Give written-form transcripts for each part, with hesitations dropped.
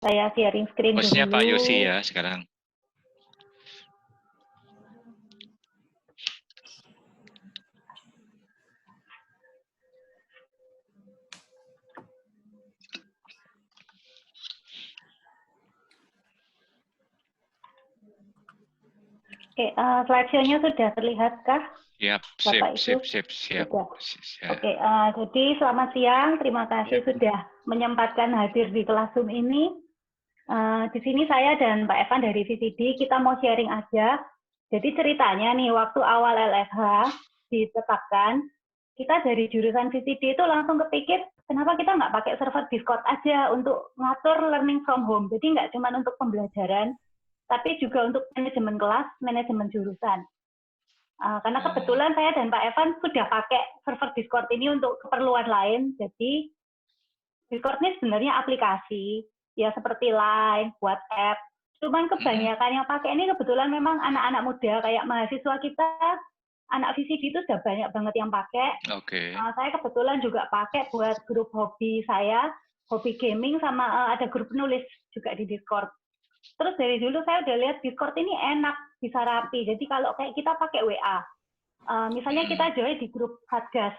Saya sharing screen Hostnya dulu. Pak Yosi ya sekarang. Oke, slideshow-nya sudah terlihatkah? Yap, Bapak Ibu? siap. Sudah. Oke, jadi selamat siang. Terima kasih sudah menyempatkan hadir di kelas Zoom ini. Di sini saya dan Pak Evan dari VCD, kita mau sharing aja. Jadi ceritanya nih, waktu awal LFH ditetapkan, kita dari jurusan VCD itu langsung kepikir, kenapa kita nggak pakai server Discord aja untuk ngatur learning from home. Jadi nggak cuma untuk pembelajaran, tapi juga untuk manajemen kelas, manajemen jurusan. Karena kebetulan saya dan Pak Evan sudah pakai server Discord ini untuk keperluan lain, jadi Discord ini sebenarnya aplikasi, ya seperti Line, WhatsApp. Cuman kebanyakan yang pakai ini kebetulan memang anak-anak muda, kayak mahasiswa kita, anak VCD itu sudah banyak banget yang pakai. Saya kebetulan juga pakai buat grup hobi saya, hobi gaming, sama ada grup nulis juga di Discord. Terus dari dulu saya udah lihat Discord ini enak, bisa rapi. Jadi kalau kayak kita pakai WA, misalnya kita join di grup Satgas,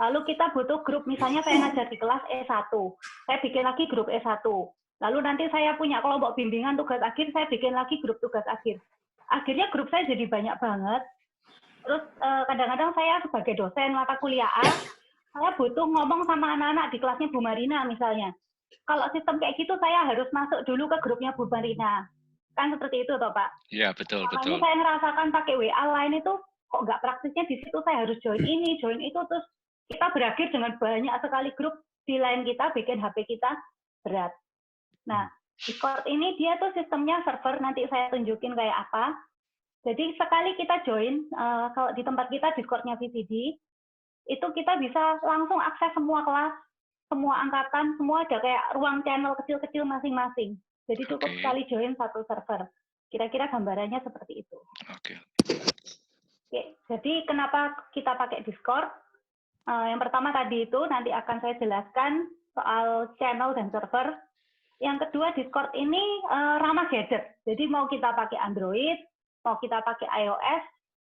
lalu kita butuh grup, misalnya saya ngajar di kelas E1, saya bikin lagi grup E1. Lalu nanti saya punya kelompok bimbingan tugas akhir, saya bikin lagi grup tugas akhir. Akhirnya grup saya jadi banyak banget. Terus kadang-kadang saya sebagai dosen mata kuliah A, saya butuh ngomong sama anak-anak di kelasnya Bu Marina misalnya. Kalau sistem kayak gitu saya harus masuk dulu ke grupnya Bu Marina. Kan seperti itu toh Pak? Iya, betul. Makanya saya ngerasakan pakai WA Line itu kok nggak praktisnya di situ, saya harus join ini, join itu, terus kita berakhir dengan banyak sekali grup di line kita, bikin HP kita berat. Nah, Discord ini dia tuh sistemnya server, nanti saya tunjukin kayak apa. Jadi sekali kita join, kalau di tempat kita Discord-nya VCD, itu kita bisa langsung akses semua kelas, semua angkatan, semua ada kayak ruang channel kecil-kecil masing-masing. Jadi cukup sekali join satu server. Kira-kira gambarannya seperti itu. Oke, jadi kenapa kita pakai Discord? Yang pertama tadi itu nanti akan saya jelaskan soal channel dan server. Yang kedua, Discord ini ramah gadget. Jadi mau kita pakai Android, mau kita pakai iOS,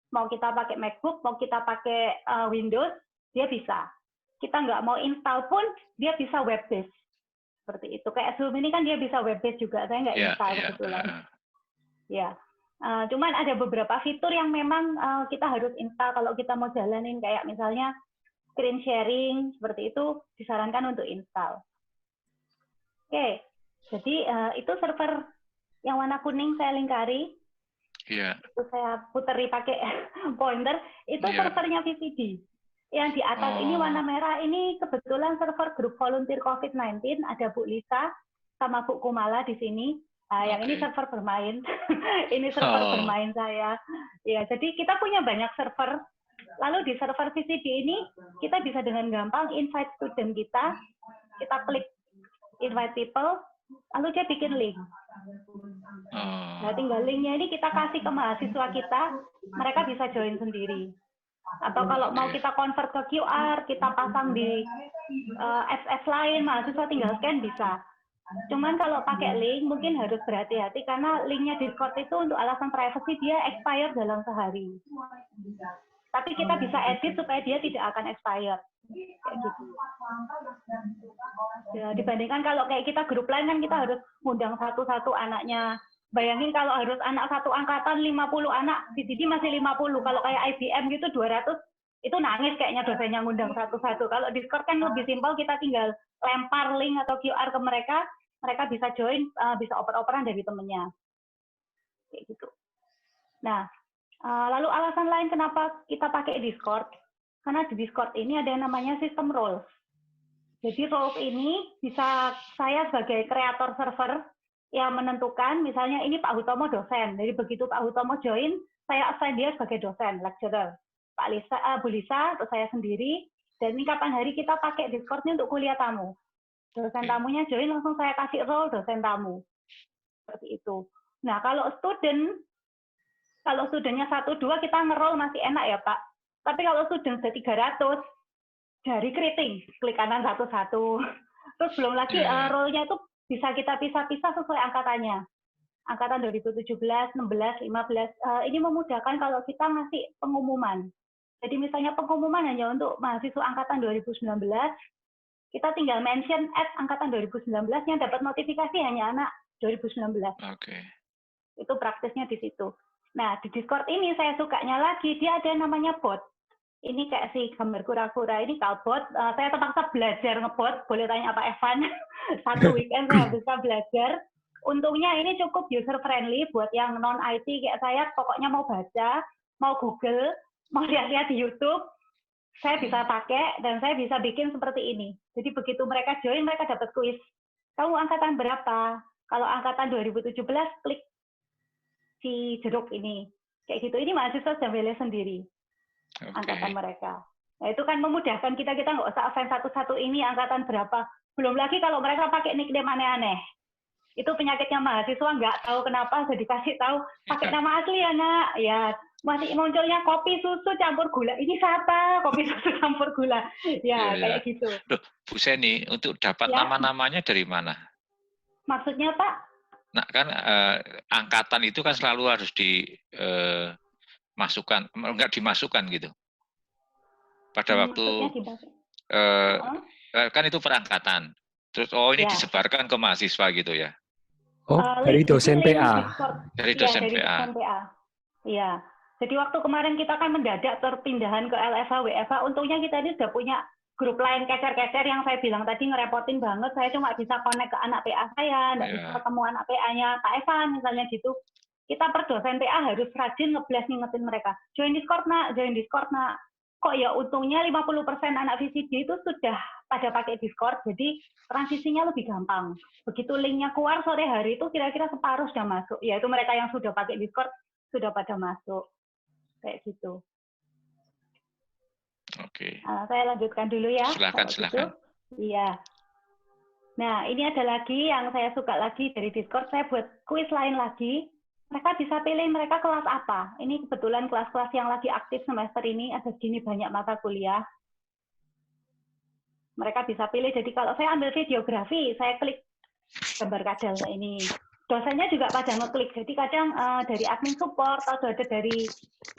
mau kita pakai MacBook, mau kita pakai Windows, dia bisa. Kita nggak mau install pun, dia bisa web based. Seperti itu. Kayak Zoom ini kan dia bisa web based juga. Saya nggak install kebetulan. Ya. Cuman ada beberapa fitur yang memang kita harus install kalau kita mau jalanin, kayak misalnya screen sharing, seperti itu disarankan untuk install. Oke, jadi itu server yang warna kuning saya lingkari. Itu saya puteri pakai pointer, itu servernya VCD. Yang di atas ini warna merah, ini kebetulan server grup volunteer COVID-19, ada Bu Lisa sama Bu Kumala di sini. Yang ini server bermain, ini server bermain saya. Ya, jadi kita punya banyak server. Lalu di server VCD ini kita bisa dengan gampang invite student kita klik invite people, lalu dia bikin link. Nah, tinggal linknya ini kita kasih ke mahasiswa kita, mereka bisa join sendiri. Atau kalau mau kita convert ke QR, kita pasang di apps lain, mahasiswa tinggal scan bisa. Cuman kalau pakai link mungkin harus berhati-hati karena linknya Discord itu untuk alasan privacy dia expire dalam sehari. Tapi kita bisa edit supaya dia tidak akan expire. Kayak gitu. Ya, dibandingkan kalau kayak kita grup lain kan kita harus ngundang satu-satu anaknya. Bayangin kalau harus anak satu angkatan 50 anak, di sini masih 50. Kalau kayak IBM gitu 200, itu nangis kayaknya dosennya ngundang satu-satu. Kalau Discord kan lebih simpel, kita tinggal lempar link atau QR ke mereka, mereka bisa join, bisa oper-operan dari temennya. Kayak gitu. Nah, lalu alasan lain kenapa kita pakai Discord? Karena di Discord ini ada yang namanya sistem roles. Jadi roles ini bisa saya sebagai kreator server yang menentukan, misalnya ini Pak Hutomo dosen. Jadi begitu Pak Hutomo join, saya assign dia sebagai dosen, lecturer. Bu Lisa, atau saya sendiri. Dan ini kapan hari kita pakai Discord ini untuk kuliah tamu. Dosen tamunya join, langsung saya kasih role dosen tamu. Seperti itu. Nah, kalau studentnya 1-2 kita nge-roll masih enak ya Pak. Tapi kalau student sudah 300, dari keriting, klik kanan satu-satu. Terus belum lagi role-nya itu bisa kita pisah-pisah sesuai angkatannya. Angkatan 2017, 16, 15. Ini memudahkan kalau kita ngasih pengumuman. Jadi misalnya pengumuman hanya untuk mahasiswa angkatan 2019, kita tinggal mention angkatan 2019 yang dapat notifikasi hanya anak 2019. Itu praktisnya di situ. Nah, di Discord ini saya sukanya lagi, dia ada namanya bot. Ini kayak si gambar kura-kura ini kalbot. Saya terpaksa belajar ngebot. Boleh tanya Pak Evan. Satu weekend saya bisa belajar. Untungnya ini cukup user friendly buat yang non IT kayak saya. Pokoknya mau baca, mau Google, mau lihat-lihat di YouTube, saya bisa pakai dan saya bisa bikin seperti ini. Jadi begitu mereka join, mereka dapat kuis. Kamu angkatan berapa? Kalau angkatan 2017, klik si jeruk ini. Kayak gitu. Ini mahasiswa sudah milih sendiri. Angkatan mereka. Nah, itu kan memudahkan kita nggak usah assign satu-satu ini angkatan berapa. Belum lagi kalau mereka pakai nickname aneh-aneh. Itu penyakitnya mahasiswa, nggak tahu kenapa sudah dikasih tahu pakai nama asli ya nak. Ya masih munculnya kopi susu campur gula. Ini siapa? Kopi susu campur gula. Ya kayak gitu. Duh, Bu Seni, untuk dapat nama-namanya dari mana? Maksudnya Pak? Nah kan angkatan itu kan selalu harus dimasukkan, enggak dimasukkan gitu. Pada waktu kan itu perangkatan. Terus ini disebarkan ke mahasiswa gitu ya. Oh, dari dosen PA. Dari dosen PA. Iya. Jadi waktu kemarin kita kan mendadak terpindahan ke LFH, WFH. Untungnya kita ini sudah punya grup lain kecer-kecer yang saya bilang tadi ngerepotin banget. Saya cuma bisa connect ke anak PA saya, nggak bisa ketemu anak PA-nya Pak Evan misalnya gitu. Kita per dosen PA harus rajin ngeblast ngingetin mereka. Join Discord nak, join Discord nak. Kok ya untungnya 50% anak VCD itu sudah pada pakai Discord, jadi transisinya lebih gampang. Begitu linknya keluar sore hari itu kira-kira separuh sudah masuk. Yaitu mereka yang sudah pakai Discord sudah pada masuk. Kayak gitu. Oke. Saya lanjutkan dulu ya. Silakan. Iya. Nah, ini ada lagi yang saya suka lagi dari Discord. Saya buat kuis lain lagi. Mereka bisa pilih mereka kelas apa. Ini kebetulan kelas-kelas yang lagi aktif semester ini ada segini banyak mata kuliah. Mereka bisa pilih. Jadi kalau saya ambil videografi, saya klik gambar kadal ini. Dosennya juga pada ngeklik. Jadi kadang dari admin support atau ada dari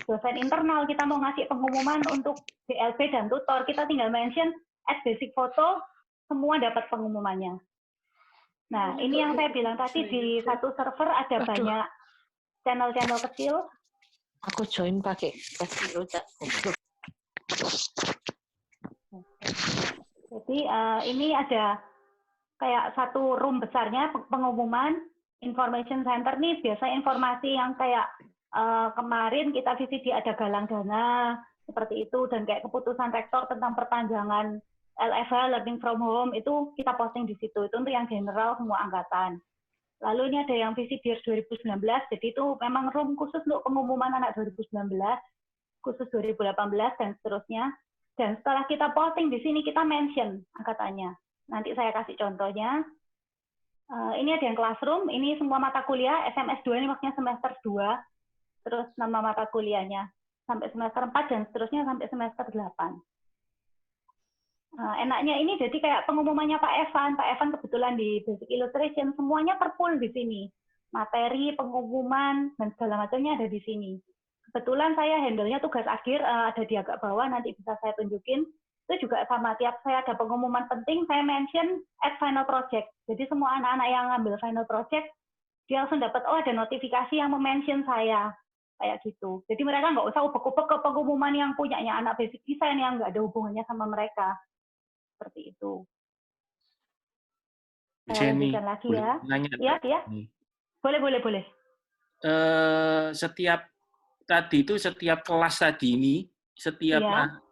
dosen internal kita mau ngasih pengumuman untuk DLB dan tutor, kita tinggal mention @basic foto, semua dapat pengumumannya. Nah, ini yang saya bilang tadi di satu server ada banyak channel-channel kecil. Aku join pakai Jadi ini ada kayak satu room besarnya pengumuman information center nih, biasa informasi yang kayak kemarin kita VCD ada galang dana seperti itu dan kayak keputusan rektor tentang perpanjangan LFH learning from home itu kita posting di situ. Itu untuk yang general semua angkatan. Lalu ini ada yang VCD 2019, jadi itu memang room khusus untuk pengumuman anak 2019, khusus 2018 dan seterusnya. Dan setelah kita posting di sini kita mention angkatannya. Nanti saya kasih contohnya. Ini ada yang classroom, ini semua mata kuliah, SMS 2 ini maksudnya semester 2, terus nama mata kuliahnya sampai semester 4 dan seterusnya sampai semester 8. Enaknya ini jadi kayak pengumumannya Pak Evan kebetulan di Basic Illustration, semuanya terpool di sini. Materi, pengumuman, dan segala macamnya ada di sini. Kebetulan saya handle-nya tugas akhir, ada di agak bawah, nanti bisa saya tunjukin. Itu juga sama, tiap saya ada pengumuman penting, saya mention at final project. Jadi semua anak-anak yang ngambil final project, dia langsung dapat, oh ada notifikasi yang mention saya. Kayak gitu. Jadi mereka nggak usah ubek-ubek ke pengumuman yang punyanya anak basic design yang nggak ada hubungannya sama mereka. Seperti itu. Saya lanjutkan lagi ya. Ya. Boleh. Setiap kelas tadi ini,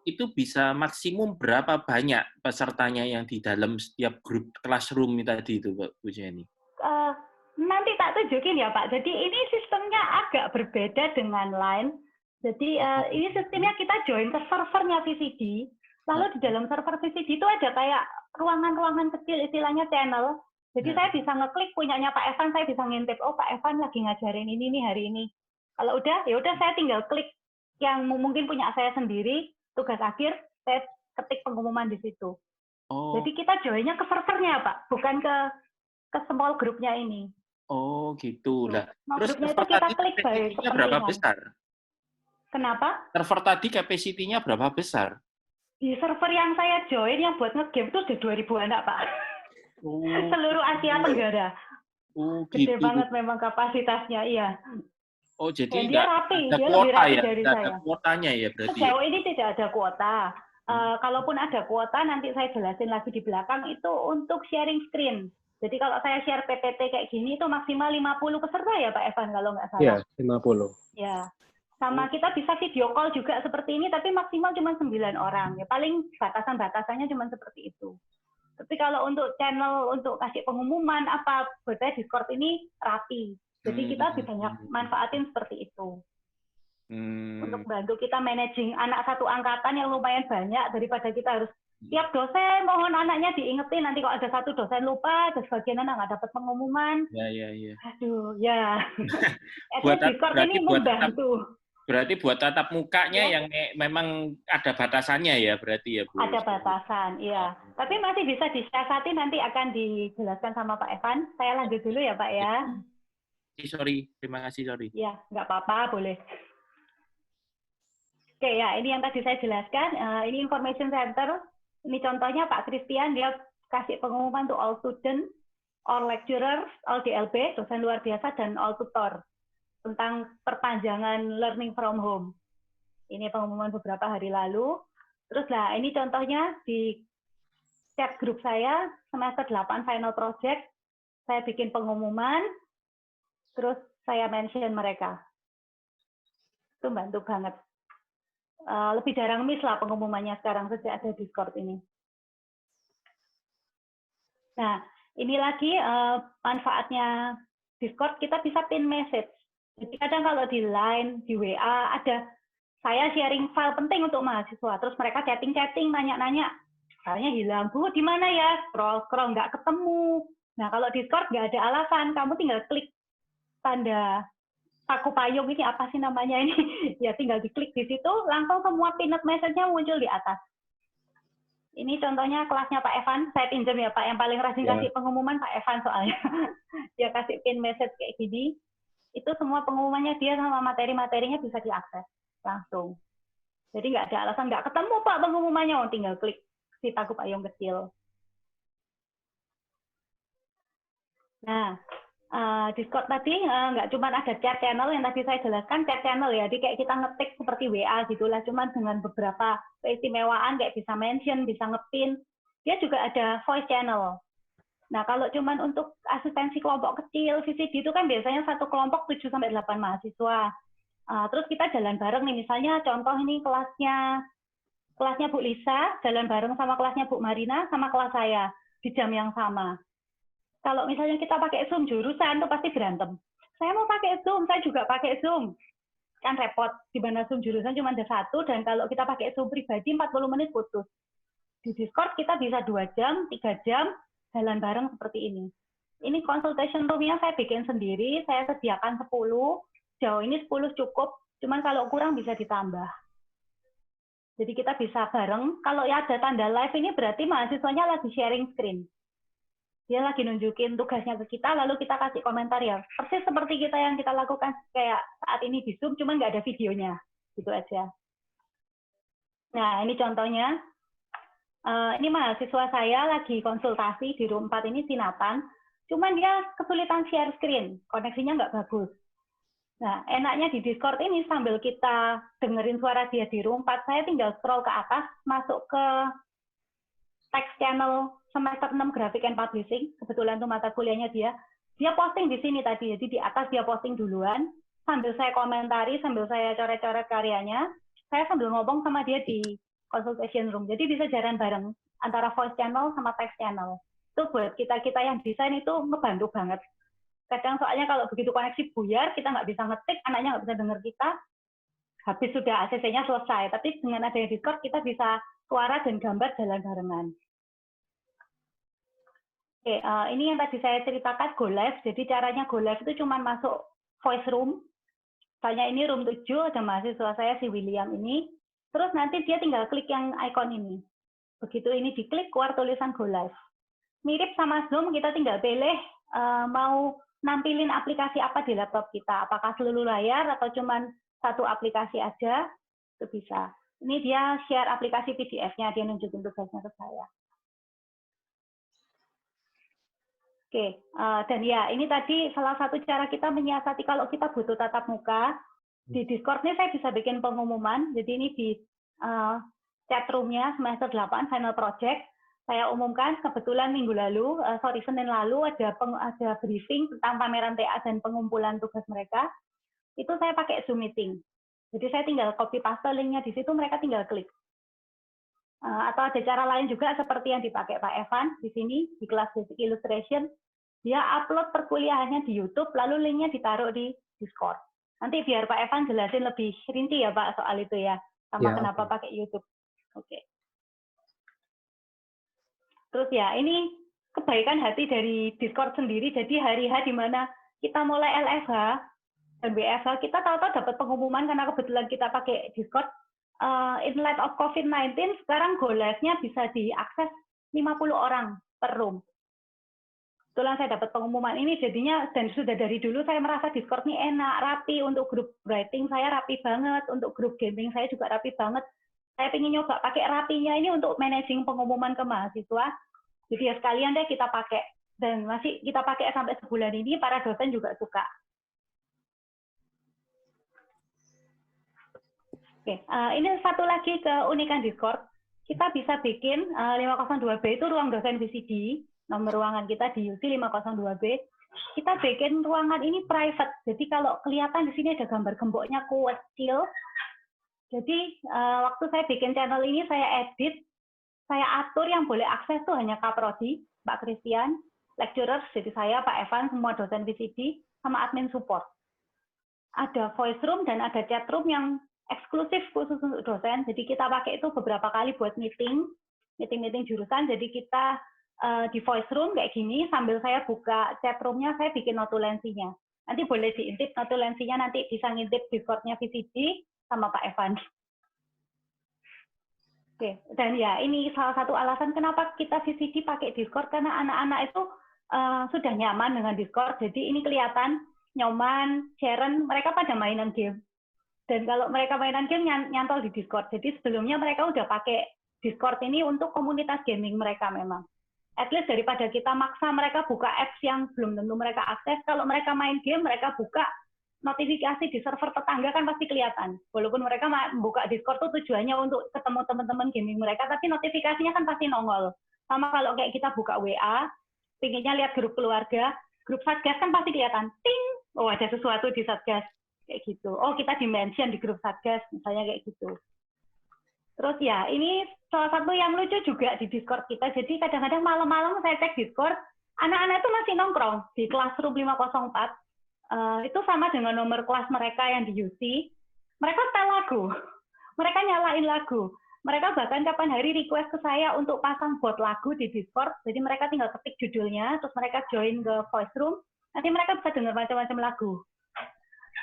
itu bisa maksimum berapa banyak pesertanya yang di dalam setiap grup classroom tadi itu, Bu Jenny? Nanti tak tunjukin ya Pak. Jadi ini sistemnya agak berbeda dengan Line. Jadi ini sistemnya kita join ke servernya VCD. Lalu di dalam server VCD itu ada kayak ruangan-ruangan kecil, istilahnya channel. Jadi saya bisa ngeklik punyanya Pak Evan, saya bisa ngintip, oh Pak Evan lagi ngajarin ini nih hari ini. Kalau udah, ya udah saya tinggal klik yang mungkin punya saya sendiri, tugas akhir, saya ketik pengumuman di situ. Jadi kita joinnya ke servernya Pak, bukan ke ke small grupnya ini. Oh gitu. Lah, Small terus grupnya itu server kita tadi klik by capacity-nya berapa kepentingan. besar? Kenapa? Server tadi capacity-nya berapa besar? Di server yang saya join yang buat nge-game itu udah 2000 anak, Pak. Oh, Seluruh Asia Tenggara. oh Gede gitu. banget memang kapasitasnya, iya. Oh jadi Dan dia nggak rapi, ada dia lebih kuota rapi ya? dari Nggak ada saya. kuotanya ya berarti ya? Sejauh ini tidak ada kuota. Kalaupun ada kuota, nanti saya jelasin lagi di belakang, itu untuk sharing screen. Jadi kalau saya share PPT kayak gini, itu maksimal 50 peserta ya Pak Evan, kalau nggak salah. Iya, 50. Ya. Sama kita bisa video call juga seperti ini, tapi maksimal cuma 9 orang. Ya, paling batasan-batasannya cuma seperti itu. Tapi kalau untuk channel, untuk kasih pengumuman, apa, buat saya Discord ini rapi. Jadi kita lebih banyak manfaatin seperti itu. Untuk bantu kita managing anak satu angkatan yang lumayan banyak, daripada kita harus tiap dosen mohon anaknya diingetin, nanti kalau ada satu dosen lupa, ada sebagian anak nggak dapat pengumuman. Ya. Aduh, ya. Buat Discord ini membantu. Berarti buat tatap mukanya yang memang ada batasannya ya berarti ya Bu? Ada batasan, iya. Tapi masih bisa disiasati, nanti akan dijelaskan sama Pak Evan. Saya lanjut dulu ya Pak ya. Sorry, terima kasih, sorry. Ya, nggak apa-apa, boleh. Oke ya, ini yang tadi saya jelaskan. Ini information center. Ini contohnya Pak Christian, dia kasih pengumuman untuk all student, all lecturers, all DLB, dosen luar biasa, dan all tutor tentang perpanjangan learning from home. Ini pengumuman beberapa hari lalu. Terus lah, ini contohnya di chat grup saya, semester 8 final project, saya bikin pengumuman, terus saya mention mereka. Itu bantu banget. Lebih jarang miss lah pengumumannya sekarang sejak ada Discord ini. Nah, ini lagi manfaatnya Discord, kita bisa pin message. Jadi kadang kalau di Line, di WA, ada saya sharing file penting untuk mahasiswa, terus mereka chatting-chatting, nanya-nanya, filenya hilang, Bu, di mana ya? Scroll-scroll, nggak ketemu. Nah, kalau Discord nggak ada alasan, kamu tinggal klik tanda paku payung ini, apa sih namanya ini? Ya tinggal diklik di situ, langsung semua pinned message-nya muncul di atas. Ini contohnya kelasnya Pak Evan, saya pinjam ya Pak, yang paling rajin kasih pengumuman Pak Evan soalnya. Dia kasih pin message kayak gini, itu semua pengumumannya dia sama materi-materinya bisa diakses langsung. Jadi nggak ada alasan, nggak ketemu Pak pengumumannya, tinggal klik si paku payung kecil. Nah, Discord tadi nggak cuma ada chat channel yang tadi saya jelaskan, chat channel ya, jadi kayak kita ngetik seperti WA gitulah, cuma dengan beberapa keistimewaan kayak bisa mention, bisa ngepin. Dia juga ada voice channel. Nah, kalau cuma untuk asistensi kelompok kecil, VCD itu kan biasanya satu kelompok 7-8 mahasiswa. Terus kita jalan bareng nih, misalnya contoh ini kelasnya Bu Lisa, jalan bareng sama kelasnya Bu Marina, sama kelas saya, di jam yang sama. Kalau misalnya kita pakai Zoom jurusan, itu pasti berantem. Saya mau pakai Zoom, saya juga pakai Zoom. Kan repot, di mana Zoom jurusan cuma ada satu, dan kalau kita pakai Zoom pribadi, 40 menit putus. Di Discord kita bisa 2 jam, 3 jam, jalan bareng seperti ini. Ini consultation room-nya saya bikin sendiri, saya sediakan 10, jauh ini 10 cukup, cuman kalau kurang bisa ditambah. Jadi kita bisa bareng, kalau ya ada tanda live ini berarti mahasiswanya lagi sharing screen. Dia lagi nunjukin tugasnya ke kita, lalu kita kasih komentar ya. Persis seperti kita yang kita lakukan kayak saat ini di Zoom, cuman nggak ada videonya. Gitu aja. Nah, ini contohnya. Ini mahasiswa saya lagi konsultasi di room 4 ini, si Nathan. Cuman dia kesulitan share screen, koneksinya nggak bagus. Nah, enaknya di Discord ini sambil kita dengerin suara dia di room 4, saya tinggal scroll ke atas, masuk ke text channel semester 6 Graphic and Publishing, kebetulan itu mata kuliahnya dia posting di sini tadi, jadi di atas dia posting duluan, sambil saya komentari, sambil saya coret-coret karyanya, saya sambil ngomong sama dia di consultation room, jadi bisa jalan bareng antara voice channel sama text channel. Itu buat kita-kita yang desain itu ngebantu banget. Kadang soalnya kalau begitu koneksi buyar, kita nggak bisa ngetik, anaknya nggak bisa denger kita, habis sudah ACC-nya selesai, tapi dengan adanya Discord kita bisa suara dan gambar jalan barengan. Oke, ini yang tadi saya ceritakan Go Live. Jadi caranya Go Live itu cuma masuk voice room. Misalnya ini room 7, ada mahasiswa saya si William ini. Terus nanti dia tinggal klik yang icon ini. Begitu ini diklik, keluar tulisan Go Live. Mirip sama Zoom, kita tinggal pilih mau nampilin aplikasi apa di laptop kita, apakah seluruh layar atau cuman satu aplikasi aja, itu bisa. Ini dia share aplikasi PDF-nya, dia nunjukin tugasnya ke saya. Oke, dan ya ini tadi salah satu cara kita menyiasati kalau kita butuh tatap muka. Di Discord ini saya bisa bikin pengumuman, jadi ini di chat room-nya semester 8 final project. Saya umumkan kebetulan minggu lalu, Senin lalu ada briefing tentang pameran TA dan pengumpulan tugas mereka. Itu saya pakai Zoom meeting. Jadi saya tinggal copy paste linknya di situ, mereka tinggal klik. Atau ada cara lain juga seperti yang dipakai Pak Evan di sini di kelas Basic Illustration, dia upload perkuliahannya di YouTube lalu linknya ditaruh di Discord. Nanti biar Pak Evan jelasin lebih rinci ya Pak soal itu ya, sama kenapa pakai YouTube. Oke. Terus ya ini kebaikan hati dari Discord sendiri. Jadi hari-hari di mana kita mulai LFH dan WFH kita tahu-tahu dapat pengumuman karena kebetulan kita pakai Discord. In light of COVID-19, sekarang Go Live-nya bisa diakses 50 orang per room. Kebetulan saya dapat pengumuman ini, jadinya, dan sudah dari dulu saya merasa Discord ini enak, rapi, untuk grup writing saya rapi banget, untuk grup gaming saya juga rapi banget. Saya ingin nyoba pakai rapinya ini untuk managing pengumuman ke mahasiswa. Jadi ya sekalian deh kita pakai. Dan masih kita pakai sampai sebulan ini, para dosen juga suka. Oke, ini satu lagi keunikan Discord. Kita bisa bikin 502B itu ruang dosen VCD, nomor ruangan kita di UC 502B. Kita bikin ruangan ini private. Jadi kalau kelihatan di sini ada gambar gemboknya kecil. Jadi waktu saya bikin channel ini saya edit, saya atur yang boleh akses tuh hanya Kaprodi, Pak Christian, lecturers, jadi saya, Pak Evan, semua dosen VCD, sama admin support. Ada voice room dan ada chat room yang eksklusif khusus untuk dosen, jadi kita pakai itu beberapa kali buat meeting jurusan, jadi kita di voice room kayak gini, sambil saya buka chat room-nya, saya bikin notulensinya. Nanti boleh diintip notulensinya, nanti bisa ngintip Discord-nya VCD sama Pak Evan. Oke, dan ya ini salah satu alasan kenapa kita VCD pakai Discord, karena anak-anak itu sudah nyaman dengan Discord, jadi ini kelihatan, Nyoman, Sharon, mereka pada mainan game. Dan kalau mereka mainan game nyantol di Discord. Jadi sebelumnya mereka udah pakai Discord ini untuk komunitas gaming mereka memang. At least daripada kita maksa mereka buka apps yang belum tentu mereka akses, kalau mereka main game, mereka buka notifikasi di server tetangga kan pasti kelihatan. Walaupun mereka buka Discord tuh tujuannya untuk ketemu teman-teman gaming mereka, tapi notifikasinya kan pasti nongol. Sama kalau kayak kita buka WA, pinginnya lihat grup keluarga, grup Satgas kan pasti kelihatan. Ting! Oh ada sesuatu di Satgas. Kayak gitu. Oh, kita di-mention di grup Satgas, misalnya kayak gitu. Terus ya, ini salah satu yang lucu juga di Discord kita. Jadi kadang-kadang malam-malam saya cek Discord, anak-anak itu masih nongkrong di Classroom 504. Itu sama dengan nomor kelas mereka yang di UC. Mereka setel lagu. Mereka nyalain lagu. Mereka bahkan kapan hari request ke saya untuk pasang bot lagu di Discord. Jadi mereka tinggal ketik judulnya, terus mereka join ke voice room. Nanti mereka bisa dengar macam-macam lagu.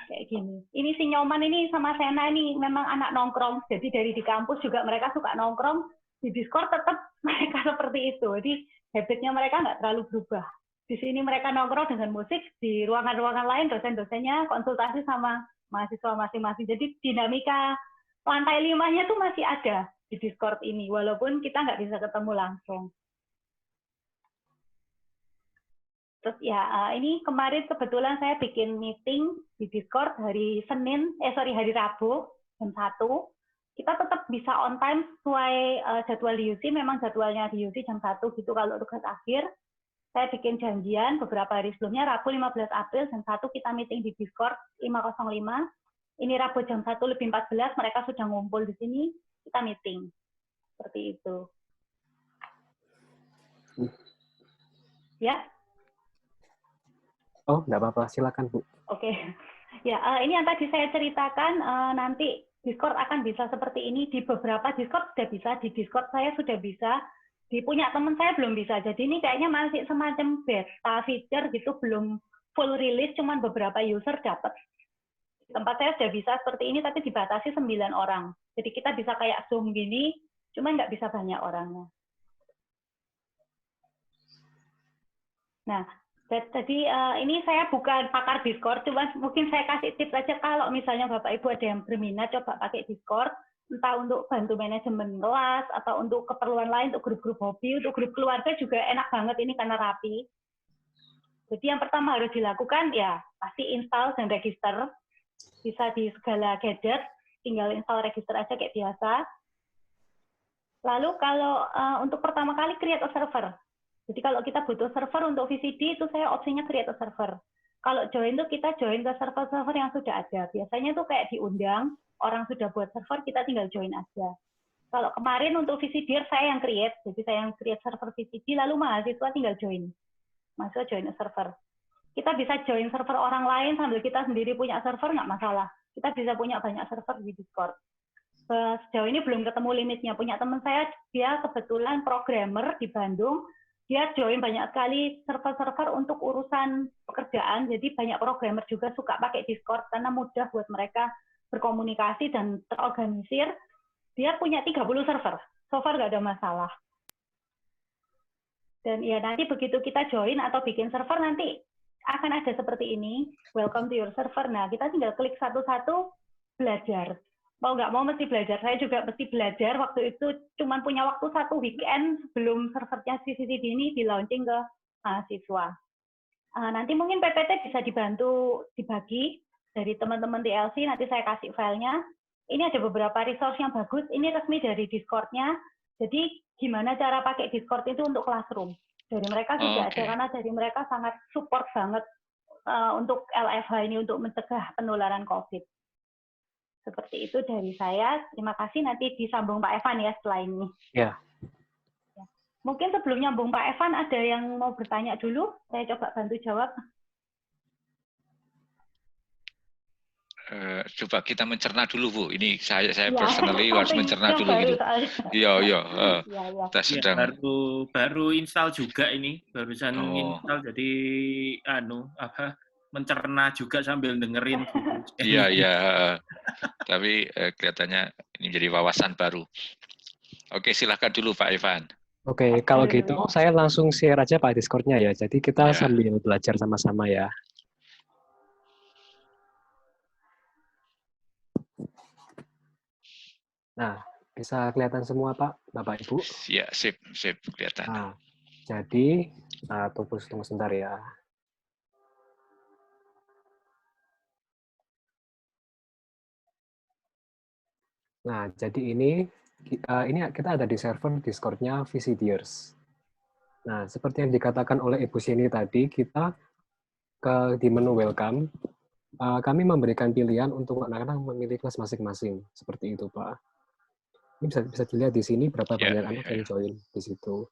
Kayak gini. Ini si Nyoman ini sama Sena ini memang anak nongkrong. Jadi dari di kampus juga mereka suka nongkrong. Di Discord tetap mereka seperti itu. Jadi habitnya mereka nggak terlalu berubah. Di sini mereka nongkrong dengan musik. Di ruangan-ruangan lain dosen-dosennya konsultasi sama mahasiswa masing-masing. Jadi dinamika lantai 5-nya tuh masih ada di Discord ini. Walaupun kita nggak bisa ketemu langsung. Terus ya, ini kemarin kebetulan saya bikin meeting di Discord hari Rabu jam 1. Kita tetap bisa on time sesuai jadwal di UC, memang jadwalnya di UC jam 1 gitu kalau tugas akhir. Saya bikin janjian beberapa hari sebelumnya, Rabu 15 April jam 1 kita meeting di Discord 505. Ini Rabu jam 1 lebih 14, mereka sudah ngumpul di sini, kita meeting. Seperti itu. Ya. Oh, nggak apa-apa, silakan Bu. Oke, ya ini yang tadi saya ceritakan, nanti Discord akan bisa seperti ini, di beberapa Discord sudah bisa, di Discord saya sudah bisa, di punya teman saya belum bisa, jadi ini kayaknya masih semacam beta feature gitu, belum full release, cuman beberapa user dapat. Tempat saya sudah bisa seperti ini, tapi dibatasi 9 orang, jadi kita bisa kayak Zoom gini, cuman nggak bisa banyak orangnya. Nah, Jadi ini saya bukan pakar Discord, cuma mungkin saya kasih tips aja kalau misalnya Bapak Ibu ada yang berminat coba pakai Discord, entah untuk bantu manajemen kelas atau untuk keperluan lain, untuk grup-grup hobi, untuk grup keluarga juga enak banget ini karena rapi. Jadi yang pertama harus dilakukan ya pasti install dan register, bisa di segala gadget, tinggal install register aja kayak biasa. Lalu kalau untuk pertama kali create a server. Jadi kalau kita butuh server untuk VCD, itu saya opsinya create a server. Kalau join tuh kita join ke server-server yang sudah ada. Biasanya tuh kayak diundang, orang sudah buat server, kita tinggal join aja. Kalau kemarin untuk VCD saya yang create, jadi saya yang create server VCD, lalu mahasiswa tinggal join. Mahasiswa join a server. Kita bisa join server orang lain sambil kita sendiri punya server, nggak masalah. Kita bisa punya banyak server di Discord. Sejauh ini belum ketemu limitnya. Punya teman saya, dia kebetulan programmer di Bandung, dia join banyak sekali server-server untuk urusan pekerjaan, jadi banyak programmer juga suka pakai Discord karena mudah buat mereka berkomunikasi dan terorganisir. Dia punya 30 server, so far nggak ada masalah. Dan ya nanti begitu kita join atau bikin server nanti akan ada seperti ini, welcome to your server. Nah, kita tinggal klik satu-satu, belajar. Mau nggak mau mesti belajar. Saya juga mesti belajar. Waktu itu cuma punya waktu 1 weekend sebelum servernya CCTV ini di launching ke mahasiswa. Nanti mungkin PPT bisa dibantu dibagi dari teman-teman TLC. Nanti saya kasih filenya. Ini ada beberapa resource yang bagus. Ini resmi dari Discord-nya. Jadi gimana cara pakai Discord itu untuk classroom. Dari mereka sudah ada, karena dari mereka sangat support banget untuk LFH ini, untuk mencegah penularan COVID. Seperti itu dari saya. Terima kasih. Nanti disambung Pak Evan ya setelah ini. Ya. Mungkin sebelum nyambung Pak Evan, ada yang mau bertanya dulu? Saya coba bantu jawab. Coba kita mencerna dulu, Bu. Ini saya Ya, personally harus mencerna dulu gitu. Iya. Kita sedang baru install juga ini, barusan install, jadi mencerna juga sambil dengerin. Iya. Tapi kelihatannya ini menjadi wawasan baru. Oke, silakan dulu Pak Evan. Oke, kalau gitu saya langsung share aja Pak Discord-nya ya. Jadi kita sambil belajar sama-sama ya. Nah, bisa kelihatan semua Pak, Bapak Ibu? Ya, sip, kelihatan. Nah, jadi, tunggu sebentar ya. Nah, jadi ini kita ada di server Discord-nya VCDers. Nah, seperti yang dikatakan oleh Ibu Sheni tadi, kita di menu welcome, kami memberikan pilihan untuk anak-anak memilih kelas masing-masing. Seperti itu, Pak. Ini bisa dilihat di sini berapa banyak anak yang join di situ.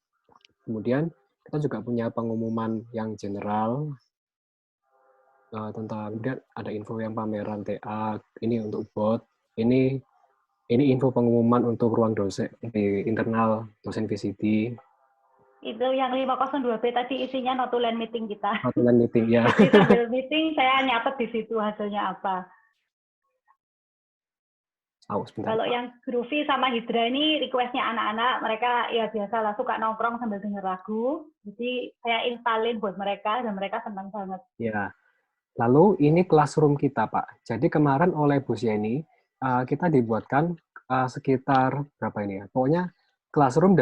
Kemudian, kita juga punya pengumuman yang general, tentang, kemudian ada info yang pameran TA, ini untuk bot, ini info pengumuman untuk ruang dosen di internal dosen VCD. Itu yang 502B tadi isinya notulen meeting kita. Notulen meeting, ya. Jadi sambil meeting saya nyatet di situ hasilnya apa. Kalau yang Groovy sama Hydra ini request-nya anak-anak, mereka ya biasalah suka nongkrong sambil denger lagu. Jadi saya installin buat mereka dan mereka senang banget. Ya. Lalu ini classroom kita, Pak. Jadi kemarin oleh Bu Sheni, kita dibuatkan sekitar berapa ini ya? Pokoknya classroom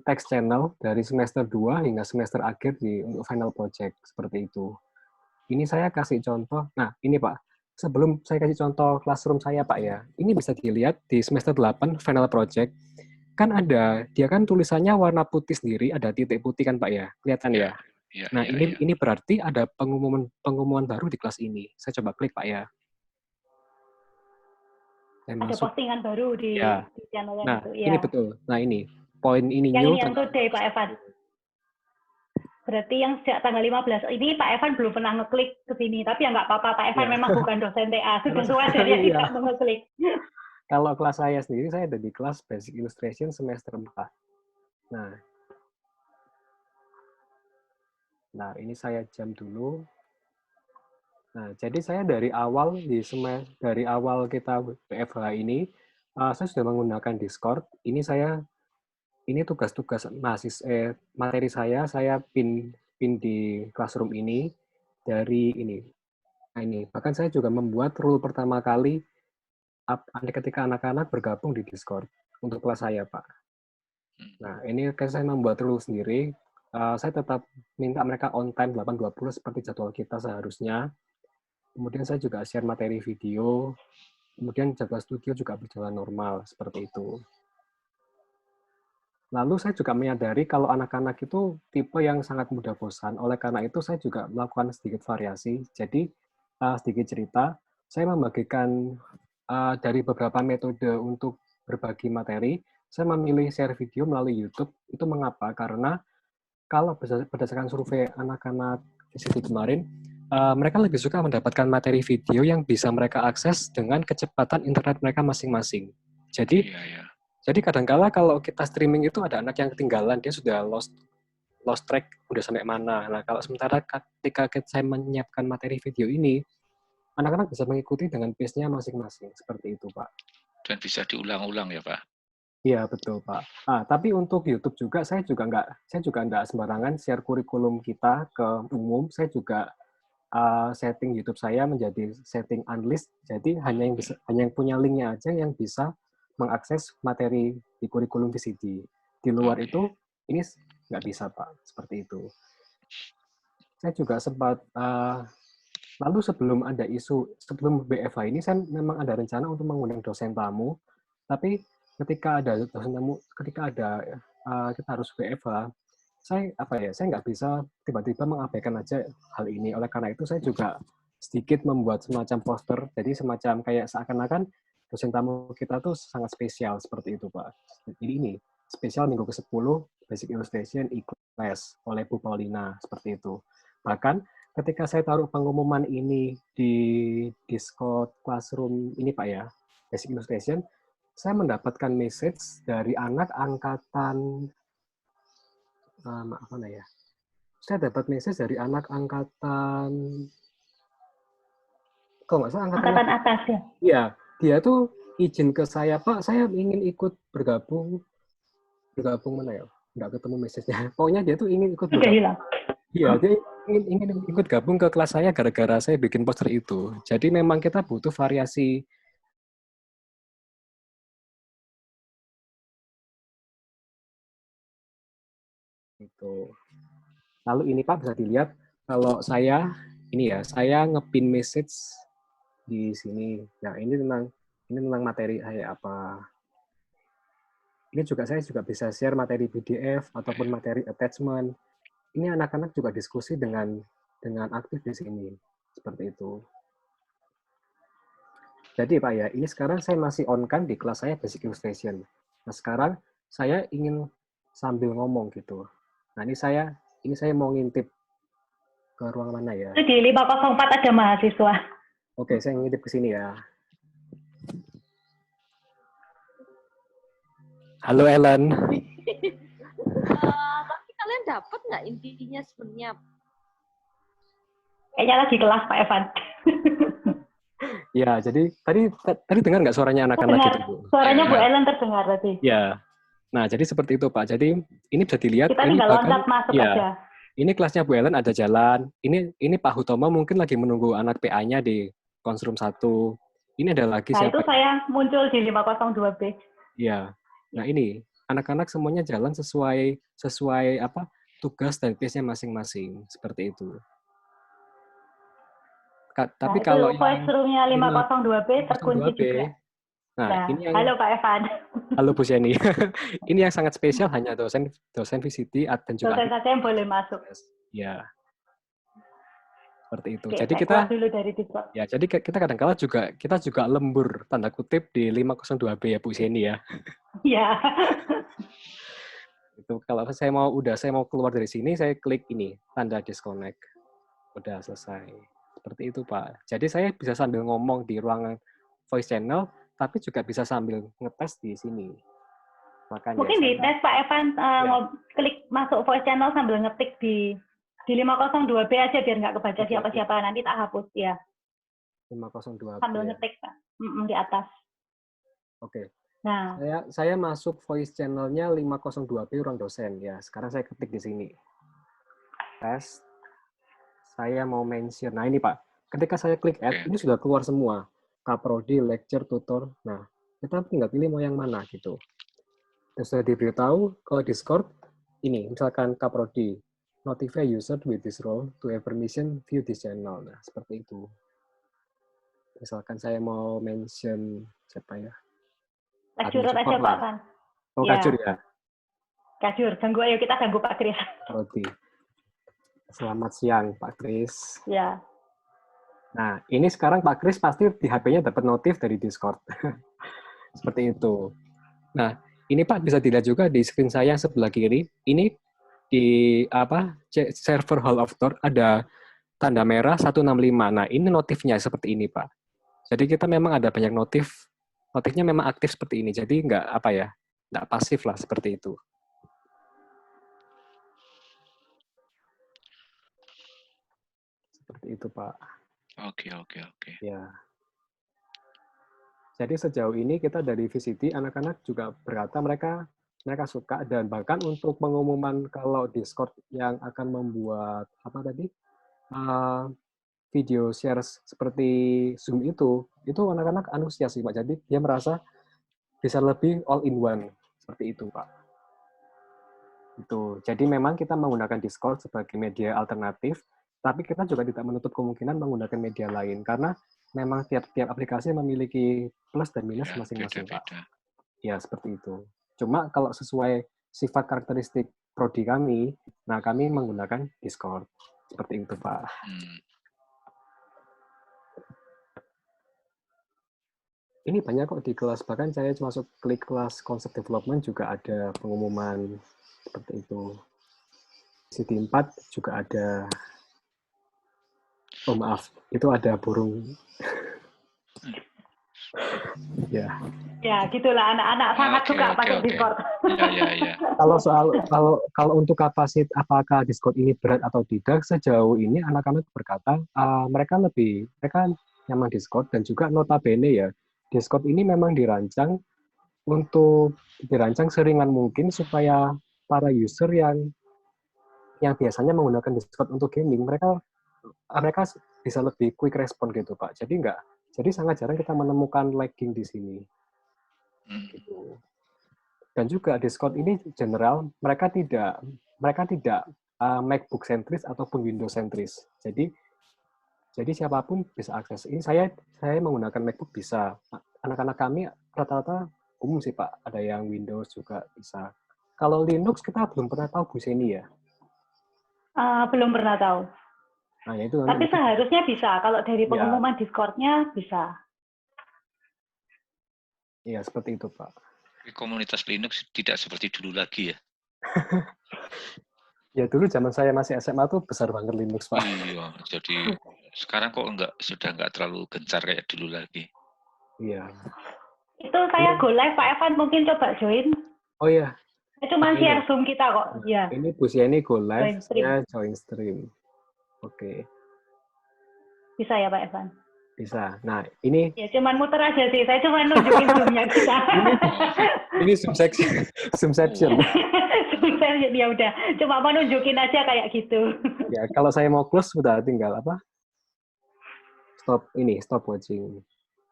text channel dari semester 2 hingga semester akhir untuk final project seperti itu. Ini saya kasih contoh. Nah, ini Pak. Sebelum saya kasih contoh classroom saya, Pak ya. Ini bisa dilihat di semester 8 final project. Kan dia kan tulisannya warna putih sendiri, ada titik putih kan, Pak ya. Kelihatan ya? Nah, ini berarti ada pengumuman baru di kelas ini. Saya coba klik, Pak ya. Ada postingan baru di channel yang itu. Ini betul. Nah, ini. Poin ini new. Yang today, Pak Evan. Berarti yang sejak tanggal 15. Ini Pak Evan belum pernah ngeklik ke sini. Tapi ya nggak apa-apa. Pak Evan memang bukan dosen TA. Sudah wajar dia tidak mengeklik. Kalau kelas saya sendiri, saya ada di kelas Basic Illustration semester 4. Nah, ini saya jam dulu. Nah, jadi saya dari awal kita PFH ini, saya sudah menggunakan Discord. Ini tugas-tugas materi saya pin pin di Classroom ini dari ini. Nah, ini. Bahkan saya juga membuat rule pertama kali ketika anak-anak bergabung di Discord untuk kelas saya, Pak. Nah, ini saya membuat rule sendiri. Saya tetap minta mereka on time 8.20 seperti jadwal kita seharusnya. Kemudian saya juga share materi video. Kemudian jadwal studio juga berjalan normal, seperti itu. Lalu saya juga menyadari kalau anak-anak itu tipe yang sangat mudah bosan. Oleh karena itu saya juga melakukan sedikit variasi. Jadi sedikit cerita, saya membagikan dari beberapa metode untuk berbagi materi. Saya memilih share video melalui YouTube. Itu mengapa? Karena kalau berdasarkan survei anak-anak di sini kemarin, mereka lebih suka mendapatkan materi video yang bisa mereka akses dengan kecepatan internet mereka masing-masing. Jadi kadang-kala kalau kita streaming itu ada anak yang ketinggalan, dia sudah lost track, udah sampai mana. Nah, kalau sementara ketika saya menyiapkan materi video ini, anak-anak bisa mengikuti dengan pace-nya masing-masing. Seperti itu, Pak. Dan bisa diulang-ulang ya, Pak? Iya, betul, Pak. Tapi untuk YouTube juga, saya juga nggak sembarangan share kurikulum kita ke umum. Saya juga setting YouTube saya menjadi setting unlist. Jadi hanya yang punya linknya aja yang bisa mengakses materi di kurikulum VCD. Di luar itu, ini nggak bisa, Pak. Seperti itu. Saya juga sempat, lalu sebelum BFH ini, saya memang ada rencana untuk mengundang dosen tamu, tapi ketika ada dosen tamu, kita harus BFH, saya nggak bisa tiba-tiba mengabaikan aja hal ini. Oleh karena itu, saya juga sedikit membuat semacam poster, jadi semacam kayak seakan-akan dosen tamu kita tuh sangat spesial, seperti itu, Pak. Jadi ini, spesial minggu ke-10, Basic Illustration E-Class oleh Bu Paulina, seperti itu. Bahkan ketika saya taruh pengumuman ini di Discord Classroom ini, Pak ya, Basic Illustration, saya mendapatkan message dari anak angkatan, saya dapat message dari anak angkatan, kalau nggak salah angkatan atas ya? Iya, dia tuh izin ke saya, Pak, saya ingin ikut bergabung mana ya? Nggak ketemu message-nya. Pokoknya dia tuh ingin ikut Sudah hilang. Iya, dia ingin ikut gabung ke kelas saya gara-gara saya bikin poster itu. Jadi memang kita butuh variasi. Itu. Lalu ini Pak bisa dilihat kalau saya ngepin message di sini. Nah, ini tentang materi saya apa. Ini saya juga bisa share materi PDF ataupun materi attachment. Ini anak-anak juga diskusi dengan aktif di sini. Seperti itu. Jadi Pak ya, ini sekarang saya masih on-kan di kelas saya Basic Illustration. Nah sekarang saya ingin sambil ngomong gitu. Nah ini saya mau ngintip ke ruang mana ya? Itu di 504 ada mahasiswa. Oke, saya ngintip ke sini ya. Halo Ellen. Tapi kalian dapat nggak intinya sebenarnya? Kayaknya lagi kelas Pak Evan. Ya, jadi tadi dengar nggak suaranya anak-anak itu, Bu? Suaranya Bu Ellen terdengar tadi. Ya. Nah, jadi seperti itu, Pak. Jadi ini bisa dilihat. Kita tinggal loncat masuk aja. Ini kelasnya Bu Ellen ada jalan. Ini Pak Hutomo mungkin lagi menunggu anak PA-nya di Konsrum 1. Ini ada lagi siapa? Itu saya muncul di 502B. Iya. Nah, ini anak-anak semuanya jalan sesuai tugas dan pace-nya masing-masing. Seperti itu. Tapi kalau voice room-nya 502B terkunci juga. Nah, ini halo Pak Evan. Halo Bu Sheni. Ini yang sangat spesial hanya dosen VCD dan juga dosen saja yang boleh masuk. Ya. Seperti itu. Oke, jadi kita dulu dari Discord. Ya, jadi kita kadang-kala kita juga lembur tanda kutip di 502B ya Bu Sheni ya. Iya. Itu kalau saya mau keluar dari sini, saya klik ini tanda disconnect. Udah selesai. Seperti itu, Pak. Jadi saya bisa sambil ngomong di ruangan voice channel, tapi juga bisa sambil ngetes di sini. Makanya mungkin di tes Pak Evan klik masuk voice channel sambil ngetik di 502B aja biar nggak kebaca siapa-siapa. Nanti tak hapus ya. 502B. Sambil ngetik di atas. Oke. Nah, saya masuk voice channel-nya 502B ruang dosen ya. Sekarang saya ketik di sini. tes. Saya mau mention. Nah ini Pak, ketika saya klik add, ini sudah keluar semua. Kaprodi, lecture, tutor. Nah, kita tinggal pilih mau yang mana gitu. Dan sudah diberitahu kalau Discord, ini misalkan Kaprodi, notify user with this role to have permission view this channel. Nah, seperti itu. Misalkan saya mau mention siapa ya? Lecturer aja Pak Van. Oh, Kajur ya? Kajur, ganggu ayo kita ganggu Pak Kris. Kaprodi. Selamat siang, Pak Kris. Ya. Nah, ini sekarang Pak Kris pasti di HP-nya dapat notif dari Discord. Seperti itu. Nah, ini Pak bisa dilihat juga di screen saya yang sebelah kiri. Ini di server Hall of Thor ada tanda merah 165. Nah, ini notifnya seperti ini, Pak. Jadi kita memang ada banyak notif. Notifnya memang aktif seperti ini. Jadi nggak pasif lah seperti itu. Seperti itu, Pak. Oke. Ya. Jadi sejauh ini kita dari VCT, anak-anak juga berkata mereka suka, dan bahkan untuk pengumuman kalau Discord yang akan membuat video share seperti Zoom itu anak-anak antusias sih Pak. Jadi dia merasa bisa lebih all in one seperti itu Pak. Itu. Jadi memang kita menggunakan Discord sebagai media alternatif, tapi kita juga tidak menutup kemungkinan menggunakan media lain karena memang tiap aplikasi memiliki plus dan minus masing-masing Pak. Ya seperti itu. Cuma kalau sesuai sifat karakteristik prodi kami, nah kami menggunakan Discord seperti itu Pak. Ini banyak kok di kelas, bahkan saya masuk klik kelas konsep development juga ada pengumuman seperti itu. VCT 4 juga ada. Oh maaf, itu ada burung. Ya. Ya, gitulah anak-anak sangat suka pakai Discord. Ya. Kalau untuk kapasitas apakah Discord ini berat atau tidak, sejauh ini anak-anak berkata mereka nyaman Discord, dan juga notabene ya Discord ini memang dirancang seringan mungkin supaya para user yang biasanya menggunakan Discord untuk gaming mereka bisa lebih quick respon gitu Pak. Jadi sangat jarang kita menemukan lagging di sini. Gitu. Dan juga Discord ini general, mereka tidak MacBook sentris ataupun Windows sentris. Jadi siapapun bisa akses. Ini saya menggunakan MacBook bisa. Anak-anak kami rata-rata umum sih Pak. Ada yang Windows juga bisa. Kalau Linux kita belum pernah tahu Bu Seni ya. Belum pernah tahu. Nah, itu tapi seharusnya bisa. Kalau dari pengumuman Discord-nya bisa. Iya, seperti itu, Pak. Komunitas Linux tidak seperti dulu lagi ya? Ya, dulu zaman saya masih SMA tuh besar banget Linux, Pak. Iya, jadi sekarang kok sudah nggak terlalu gencar kayak dulu lagi. Iya. Itu saya go live, Pak Evan mungkin coba join. Oh iya. Cuma share Zoom kita kok. Ya. Ini Bu Sieni go live, saya join stream. Oke. Bisa ya Pak Evan? Bisa. Nah, ini... Ya, cuman muter aja sih. Saya cuma nunjukin Zoom-nya kita. ini Zoom section. Zoom section, ya udah. Cuma mau nunjukin aja kayak gitu. Ya, kalau saya mau close, sudah tinggal apa? Stop watching.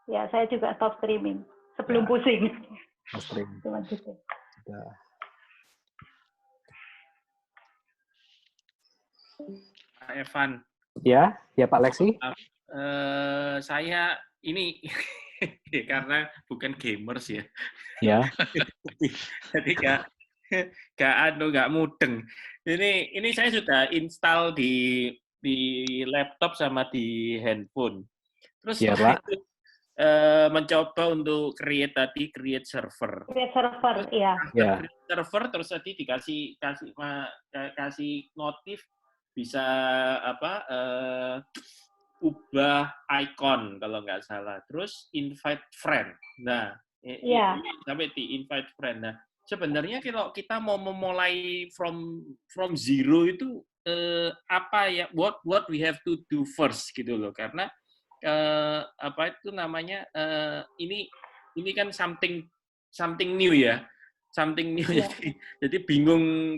Ya, saya juga stop streaming. Sebelum pusing. Stop stream. Cuma gitu. Sudah. Pak Evan. Ya Pak Lexi. Saya ini karena bukan gamers ya. Ya. Jadi nggak mudeng. Ini saya sudah install di laptop sama di handphone. Terus ya, Pak. Mencoba untuk create server. Create server, iya. Create server terus tadi kasih notif bisa ubah icon kalau nggak salah. Terus invite friend. Nah, sampai di invite friend. Nah, sebenarnya kalau kita mau memulai from zero itu apa ya? What we have to do first gitu loh. Karena apa itu namanya? Ini kan something new ya. something new. Jadi bingung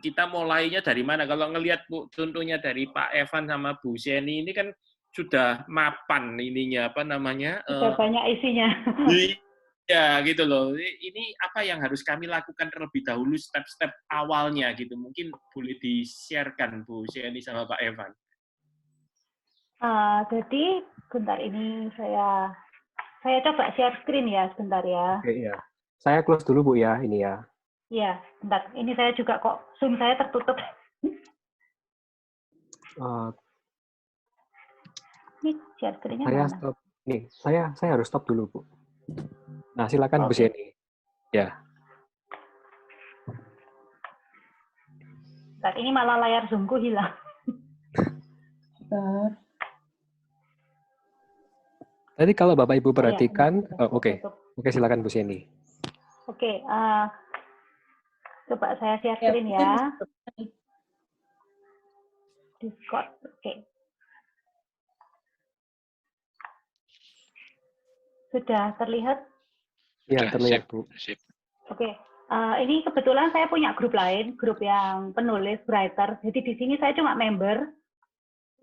kita mulainya dari mana. Kalau ngelihat Bu, contohnya dari Pak Evan sama Bu Sheni ini kan sudah mapan ininya apa namanya? Sudah banyak isinya. Ya gitu loh. Ini apa yang harus kami lakukan terlebih dahulu step-step awalnya gitu. Mungkin boleh di-sharekan Bu Sheni sama Pak Evan. Jadi bentar ini saya coba share screen ya sebentar ya. Oke, ya. Saya close dulu Bu ya, ini ya. Iya, bentar. Ini saya juga kok Zoom saya tertutup. Ini share screen-nya Saya mana? stop. Nih, saya harus stop dulu Bu. Nah, silakan Bu Sheni. Ya. Bentar, ini malah layar Zoom-ku hilang. Tadi kalau Bapak Ibu perhatikan, ya, oke, silakan Bu Sheni. Oke, coba saya share screen ya. Discord, oke. Sudah terlihat? Ya, terlihat Bu. Sip. Oke, ini kebetulan saya punya grup lain, grup yang penulis, writer. Jadi di sini saya cuma member.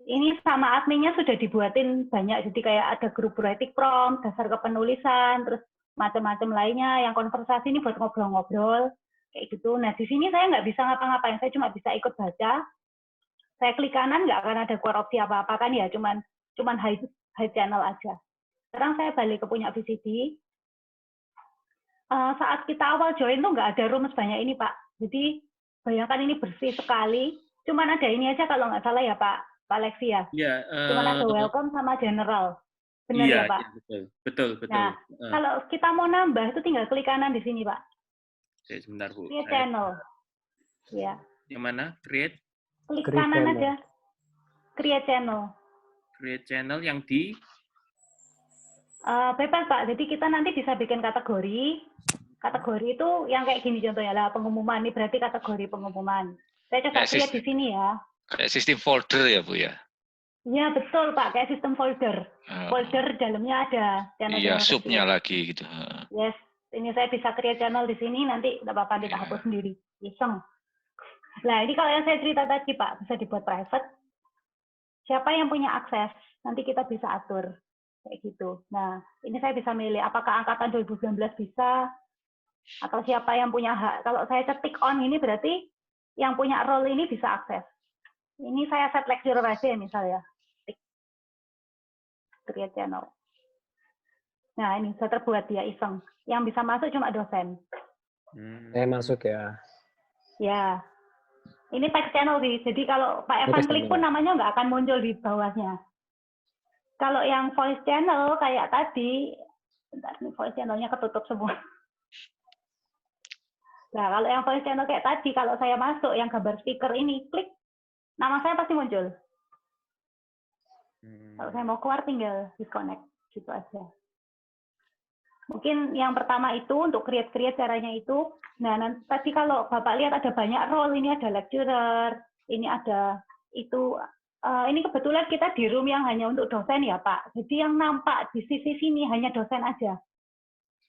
Ini sama adminnya sudah dibuatin banyak, jadi kayak ada grup writing prompt, dasar kepenulisan, terus macam-macam lainnya, yang konversasi ini buat ngobrol-ngobrol, kayak gitu. Nah, di sini saya nggak bisa ngapa-ngapain, saya cuma bisa ikut baca. Saya klik kanan, nggak akan ada keluar opsi apa-apa kan ya, cuman hide channel aja. Sekarang saya balik ke punya VCD. Saat kita awal join tuh nggak ada room sebanyak ini, Pak. Jadi, bayangkan ini bersih sekali, cuman ada ini aja kalau nggak salah ya, Pak Lexi ya. Iya. Cuman ada welcome sama general. Benar ya, Pak? Iya, betul. Nah, kalau kita mau nambah, itu tinggal klik kanan di sini, Pak. Sebentar, Bu. Create channel. Ya. Yang mana? Create? Klik kanan aja. Create channel. Create channel yang di? Bebas, Pak. Jadi kita nanti bisa bikin kategori. Kategori itu yang kayak gini contohnya lah, pengumuman. Ini berarti kategori pengumuman. Saya coba lihat di sini ya. Kayak sistem folder ya, Bu ya? Iya, betul, Pak. Kayak sistem folder. Folder dalamnya ada channel. Iya, subnya lagi gitu. Yes. Ini saya bisa create channel di sini, nanti tidak apa-apa kita hapus sendiri. Iseng. Nah, ini kalau yang saya cerita tadi, Pak, bisa dibuat private. Siapa yang punya akses, nanti kita bisa atur. Kayak gitu. Nah, ini saya bisa milih apakah angkatan 2019 bisa, atau siapa yang punya hak. Kalau saya ketik on ini berarti yang punya role ini bisa akses. Ini saya set lecturer aja ya misalnya. Create channel. Nah, ini sudah terbuat dia iseng. Yang bisa masuk cuma dosen. Saya masuk ya. Ya. Ini text channel sih. Jadi kalau Pak Evan klik pun namanya nggak akan muncul di bawahnya. Kalau yang voice channel kayak tadi, bentar, ini voice channelnya ketutup semua. Nah, kalau yang voice channel kayak tadi, kalau saya masuk yang gambar speaker ini, klik, nama saya pasti muncul. Kalau saya mau keluar tinggal disconnect, gitu aja. Mungkin yang pertama itu untuk create caranya itu. Nah, nanti tadi kalau Bapak lihat ada banyak role, ini ada lecturer, ini ada itu. Ini kebetulan kita di room yang hanya untuk dosen ya, Pak. Jadi yang nampak di sisi sini hanya dosen aja.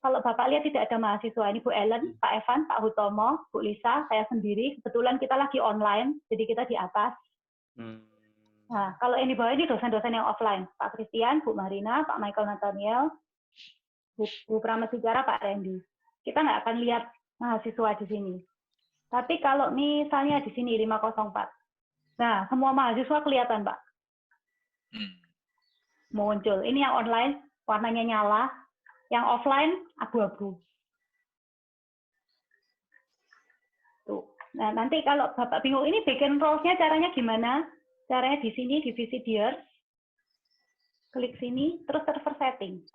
Kalau Bapak lihat tidak ada mahasiswa. Ini Bu Ellen, Pak Evan, Pak Hutomo, Bu Lisa, saya sendiri. Kebetulan kita lagi online, jadi kita di atas. Nah, kalau yang di bawah ini dosen-dosen yang offline. Pak Christian, Bu Marina, Pak Michael Nathaniel, Bu Pramasijara, Pak Randy. Kita nggak akan lihat mahasiswa di sini. Tapi kalau misalnya di sini 504. Nah, semua mahasiswa kelihatan, Pak. Muncul. Ini yang online, warnanya nyala. Yang offline, abu-abu. Tuh. Nah, nanti kalau Bapak bingung, ini bikin roles-nya caranya gimana? Caranya di sini, di Visitors. Klik sini, terus server setting.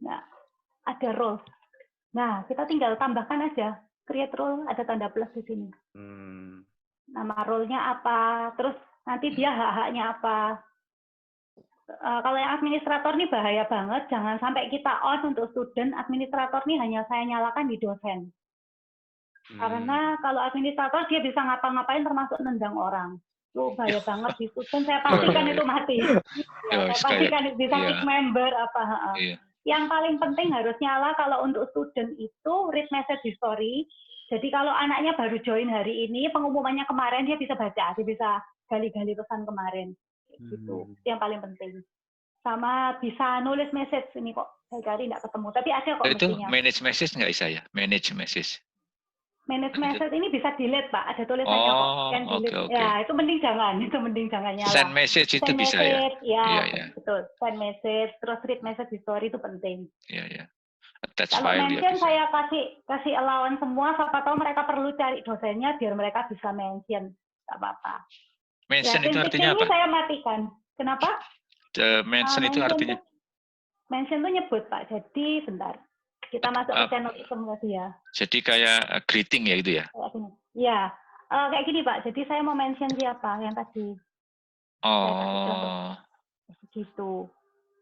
Nah, ada roles. Nah, kita tinggal tambahkan aja. Create role, ada tanda plus di sini. Nama role-nya apa, terus nanti dia hak-haknya apa. Kalau yang administrator ini bahaya banget, jangan sampai kita on untuk student, administrator ini hanya saya nyalakan di dosen. Karena kalau administrator dia bisa ngapa-ngapain termasuk nendang orang. Itu bahaya banget di student, saya pastikan itu mati. Saya pastikan bisa kick member apa. yang paling penting harus nyala kalau untuk student itu read message history. Jadi kalau anaknya baru join hari ini, pengumumannya kemarin dia bisa baca, dia bisa gali-gali pesan kemarin. Gitu. Itu yang paling penting. Sama bisa nulis message, ini kok hari nggak ketemu, tapi ada kok Itu mestinya. manage message nggak bisa ya? Manage message. Manage message ini bisa delete, Pak. Ada tulisannya kok. Can delete. Oke. Ya, itu mending jangan nyala. Send message itu Send bisa ya? message, ya. Iya. Betul. Send message, terus read message history itu penting. Iya. Attach Kalau file mention bisa. saya kasih allowance semua, siapa tahu mereka perlu cari dosennya biar mereka bisa mention. Nggak apa-apa. Mention ya, itu artinya ini apa? saya matikan. Kenapa? Mention itu artinya? Mention itu nyebut, Pak. Jadi, bentar. Kita masuk ke channel semua dia. Jadi kayak greeting ya itu ya? Iya. Kayak gini, Pak. Jadi saya mau mention siapa yang tadi. Oh. Gitu.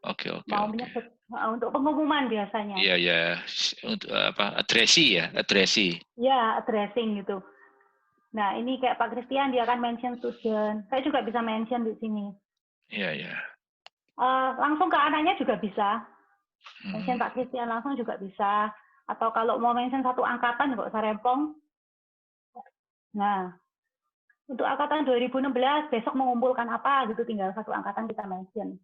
Oke. Mau menyebut untuk pengumuman biasanya. Iya. Untuk apa? Addressee. Iya, addressing gitu. Nah, ini kayak Pak Christian, dia akan mention student. Saya juga bisa mention di sini. Iya. Langsung ke anaknya juga bisa. Mention Pak Christian langsung juga bisa. Atau kalau mau mention satu angkatan, kok Sarempong. Nah, untuk angkatan 2016, besok mengumpulkan apa, gitu, tinggal satu angkatan kita mention.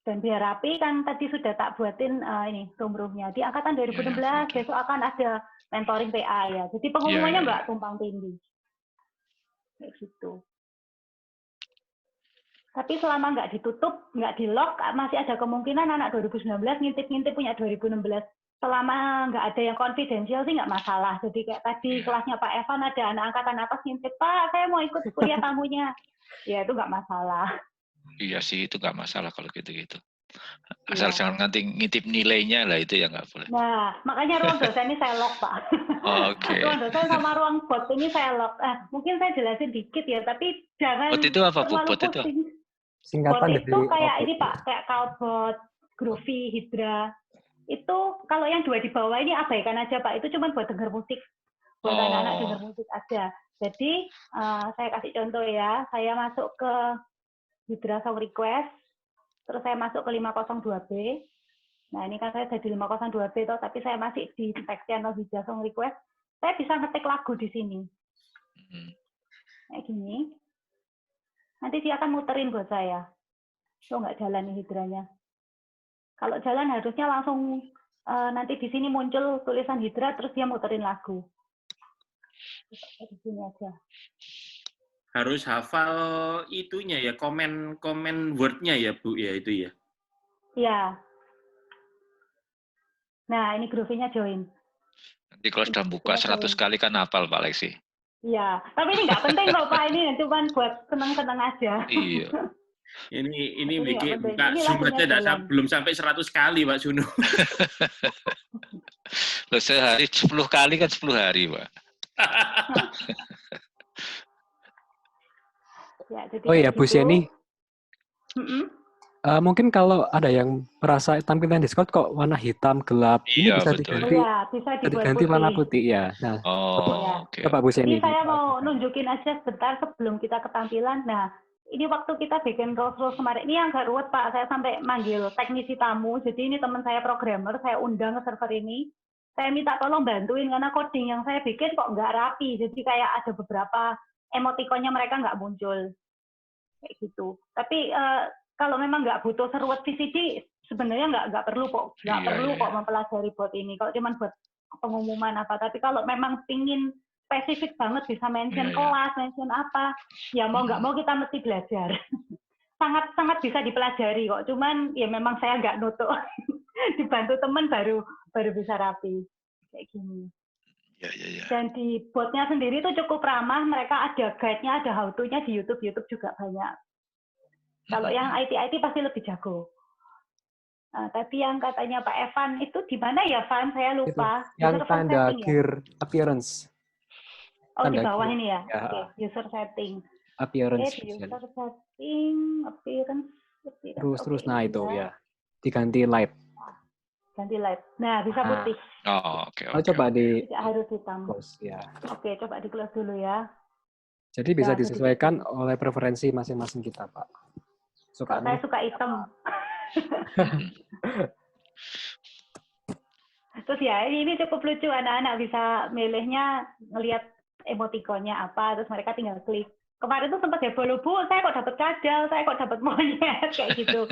Dan biar rapi, kan tadi sudah tak buatin ini, room-roomnya. Di angkatan 2016, besok akan ada mentoring PA ya. Jadi pengumumannya nggak tumpang tindih. Kayak gitu. Tapi selama nggak ditutup, nggak di-lock, masih ada kemungkinan anak 2019 ngintip-ngintip punya 2016. Selama nggak ada yang confidential sih nggak masalah. Jadi kayak tadi kelasnya Pak Evan ada anak angkatan atas ngintip, Pak, saya mau ikut kuliah tamunya. Ya itu nggak masalah. Iya sih, itu nggak masalah kalau gitu-gitu. Asal jangan nanti ngintip nilainya lah, itu ya nggak boleh. Nah, makanya ruang dosen ini saya lock, Pak. Oke. Ruang dosen sama ruang bot ini saya lock. Mungkin saya jelasin dikit ya, tapi jangan bot itu apa, Bu? terlalu Bot itu pusing. Singkatan Bot itu kayak dari ini, Pak, kayak Calbot, Groovy, Hydra. Itu kalau yang dua di bawah ini abaikan aja, Pak. Itu cuma buat dengar musik. Buat anak-anak dengar musik aja. Jadi, saya kasih contoh ya. Saya masuk ke Hydra Song Request, terus saya masuk ke 502B. Nah, ini kan saya jadi 502B, tapi saya masih di tag channel Hydra Song Request. Saya bisa ngetik lagu di sini. Kayak gini. Nanti dia akan muterin buat saya. So, nggak jalan nih Hidranya. Kalau jalan harusnya langsung nanti di sini muncul tulisan Hydra, terus dia muterin lagu. Di sini aja. Harus hafal itunya ya, komen word-nya ya, Bu, ya itu ya? Iya. Nah, ini Groovy-nya join. Nanti kalau sudah buka 100 kali kan hafal, Pak Lexi. Iya, tapi ini nggak penting kok, Pak. Ini cuma buat seneng-seneng aja. Iya. Ini bikin buka Zoom aja belum sampai 100 kali, Pak Juno. Loh, sehari 10 kali kan 10 hari, Pak. Ya, jadi oh iya, Bu Sieni. Mungkin kalau ada yang merasa tampilan Discord kok warna hitam, gelap, ini bisa betul. diganti. Bisa diganti warna putih ya. Nah, coba Bu Sieni. Ini saya mau nunjukin aja sebentar sebelum kita ketampilan. Nah, ini waktu kita bikin rules kemarin, ini yang agak ruwet, Pak. Saya sampai manggil teknisi tamu. Jadi ini teman saya programmer, saya undang ke server ini. Saya minta tolong bantuin karena coding yang saya bikin kok nggak rapi. Jadi kayak ada beberapa emotikonnya mereka nggak muncul. Kayak gitu. Tapi kalau memang nggak butuh seruat VCD, sebenarnya nggak perlu kok. Nggak perlu kok mempelajari bot ini. Kalau cuma buat pengumuman apa. Tapi kalau memang pingin spesifik banget bisa mention kelas, mention apa, ya mau nggak mau kita mesti belajar. Sangat bisa dipelajari kok. Cuman ya memang saya nggak nutup. Dibantu teman baru bisa rapi. Kayak gini. Dan di botnya sendiri itu cukup ramah. Mereka ada guide-nya, ada how-to-nya di YouTube juga banyak. Kalau yang IT pasti lebih jago. Nah, tapi yang katanya Pak Evan itu di mana ya, Van? Saya lupa. Itu, yang tanda gear appearance. Oh, di bawah ini ya? Ya. Oke, user setting. Appearance. User setting, appearance. Terus, nah itu ya. Diganti light. Ganti light. Nah, bisa putih. Oke. Coba tidak harus hitam. Close, ya. Oke, coba di close dulu ya. Jadi bisa disesuaikan oleh preferensi masing-masing kita, Pak. Saya suka hitam. Terus ya ini cukup lucu, anak-anak bisa milihnya ngelihat emotikonnya apa, terus mereka tinggal klik. Kemarin tuh sempat heboh loh, Bu, saya kok dapat kadal, saya kok dapat monyet, kayak gitu.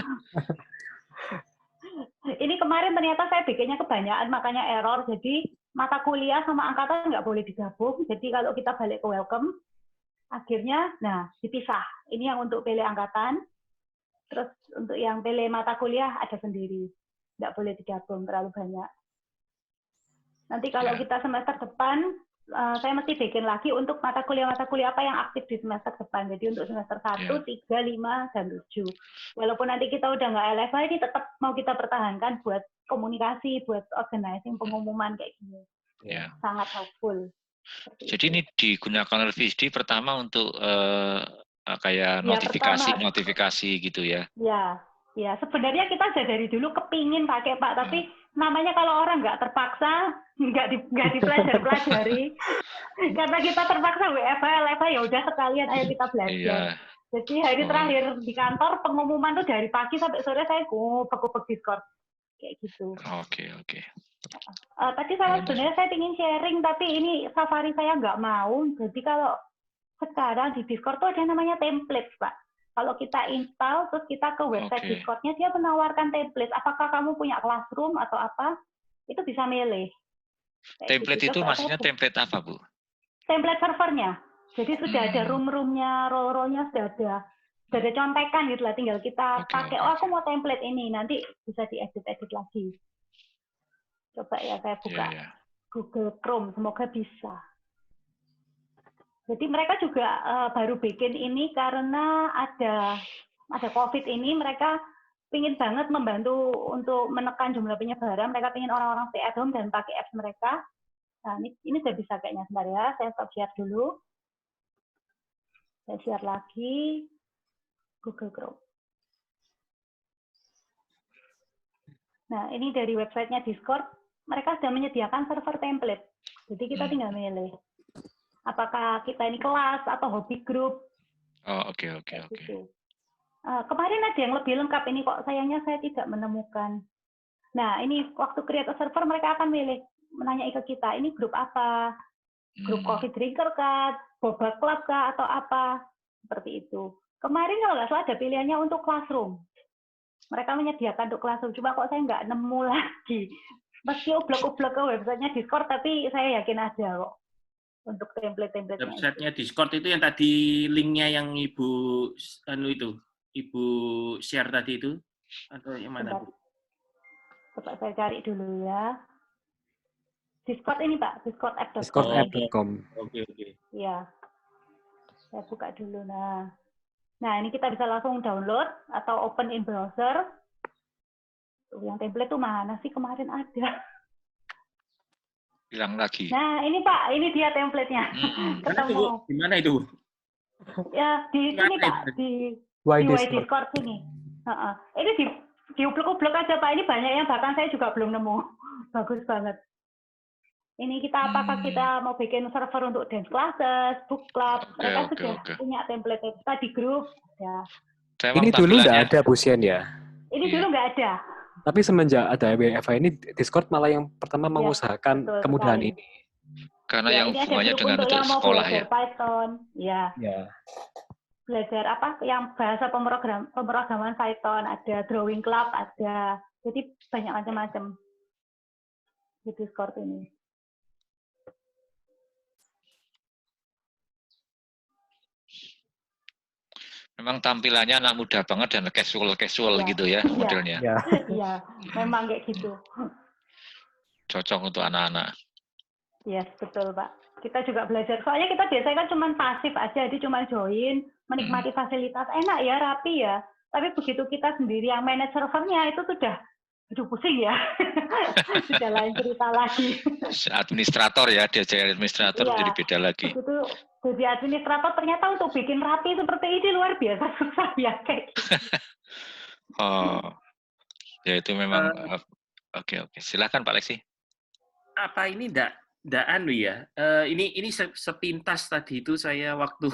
Ini kemarin ternyata saya bikinnya kebanyakan, makanya error. Jadi mata kuliah sama angkatan nggak boleh digabung. Jadi kalau kita balik ke welcome, akhirnya, nah dipisah. Ini yang untuk pilih angkatan, terus untuk yang pilih mata kuliah ada sendiri. Nggak boleh digabung terlalu banyak. Nanti kalau kita semester depan, saya mesti bikin lagi untuk mata kuliah apa yang aktif di semester depan. Jadi untuk semester 1, 3, 5, dan 7. Walaupun nanti kita udah nggak LFA, ini tetap mau kita pertahankan buat komunikasi, buat organizing, pengumuman kayak gini. Sangat helpful. Jadi ini digunakan oleh VSD pertama untuk kayak notifikasi gitu ya? Ya, sebenarnya kita sudah dari dulu kepingin pakai Pak, tapi namanya kalau orang nggak terpaksa, nggak dipelajari, karena kita terpaksa WFH, LFH, ya udah sekalian ayo kita belajar. Iya. Jadi hari terakhir di kantor pengumuman tuh dari pagi sampai sore saya gubek Discord kayak gitu. Oke. Tadi sebenarnya saya ingin sharing, tapi ini Safari saya nggak mau. Jadi kalau sekarang di Discord tuh ada namanya template, Pak. Kalau kita install, terus kita ke website Discord-nya, dia menawarkan template. Apakah kamu punya Classroom atau apa? Itu bisa milih. Template gitu. Itu maksudnya template apa, Bu? Template servernya. Jadi sudah ada room-roomnya, role-nya sudah ada. Sudah ada contekan gitu lah. Tinggal kita pakai, aku mau template ini. Nanti bisa diedit-edit lagi. Coba ya, saya buka Google Chrome. Semoga bisa. Jadi mereka juga baru bikin ini karena ada COVID ini, mereka pingin banget membantu untuk menekan jumlah penyebaran. Mereka pingin orang-orang stay at home dan pakai apps mereka. Nah, ini sudah bisa kayaknya. Sebentar ya, saya stop share dulu. Saya share lagi Google Chrome. Nah, ini dari websitenya Discord. Mereka sudah menyediakan server template. Jadi kita tinggal milih. Apakah kita ini kelas atau hobi grup? Oke. Kemarin ada yang lebih lengkap ini kok, sayangnya saya tidak menemukan. Nah, ini waktu create a server mereka akan menanyai ke kita, ini grup apa? Grup coffee drinker kah? Boba club kah? Atau apa? Seperti itu. Kemarin kalau nggak salah ada pilihannya untuk classroom. Mereka menyediakan untuk classroom, cuma kok saya nggak nemu lagi. Meski ublek-ublek ke websitenya Discord, tapi saya yakin ada kok. Untuk template-template. Websitenya Discord itu yang tadi linknya yang Ibu share tadi itu atau yang mana? Coba saya cari dulu ya. Discord ini Pak, discordapp.com. Discordapp.com. Oke. Iya. Saya buka dulu. Nah, ini kita bisa langsung download atau open in browser. Yang template tuh mana sih, kemarin ada. Hilang lagi. Nah, ini Pak, ini dia template-nya. Ketemu. Gimana itu? Ya, di sini Pak, di Discord sini. Ini di ublek-ublek aja Pak, ini banyak yang bahkan saya juga belum nemu. Bagus banget. Ini kita apakah kita mau bikin server untuk dance classes, book club, mereka sudah punya template study group. Ya. Ini dulu nggak ada Bu Sien ya? Ini dulu nggak ada. Tapi semenjak ada WFH ini, Discord malah yang pertama mengusahakan kemudahan ini. Karena yang hubungannya dengan untuk sekolah ya. Python, ya. Belajar apa? Yang bahasa pemrograman Python, ada drawing club, ada. Jadi banyak macam-macam di Discord ini. Memang tampilannya anak muda banget dan casual gitu ya modelnya. Iya, memang kayak gitu. Cocok untuk anak-anak. Yes, betul Pak. Kita juga belajar. Soalnya kita biasanya kan cuma pasif aja, jadi cuma join, menikmati fasilitas. Enak ya, rapi ya. Tapi begitu kita sendiri yang manage servernya itu sudah, aduh pusing ya. Sudah lain cerita lagi. Administrator ya, dia jadi administrator jadi beda lagi. Begitu jadi administrator ternyata untuk bikin rapi seperti ini luar biasa susah ya kayak gitu. Ya itu memang oke. Silakan Pak Lexi. Apa ini enggak anu ya? Ini sepintas tadi itu saya waktu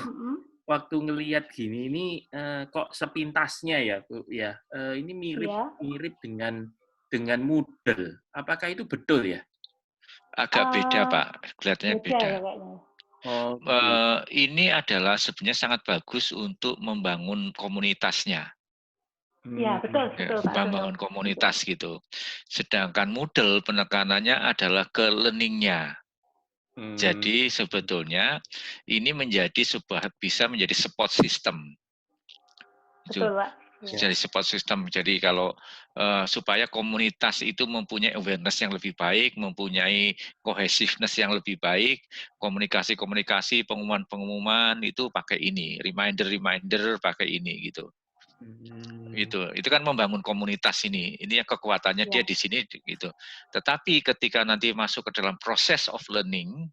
ngelihat gini ini kok sepintasnya ya Bu ya. Ini mirip dengan dengan Moodle. Apakah itu betul ya? Agak beda, Pak. Kelihatannya beda. Ya, kayaknya. Ini adalah sebenarnya sangat bagus untuk membangun komunitasnya. Ya, betul, Pak. Membangun komunitas gitu. Sedangkan Moodle penekanannya adalah ke learning-nya. Jadi sebetulnya ini bisa menjadi support system. Betul, Pak. Jadi support system. Jadi kalau supaya komunitas itu mempunyai awareness yang lebih baik, mempunyai cohesiveness yang lebih baik, komunikasi-komunikasi, pengumuman-pengumuman itu pakai ini, reminder pakai ini gitu. Itu kan membangun komunitas ini yang kekuatannya dia di sini gitu. Tetapi ketika nanti masuk ke dalam proses of learning,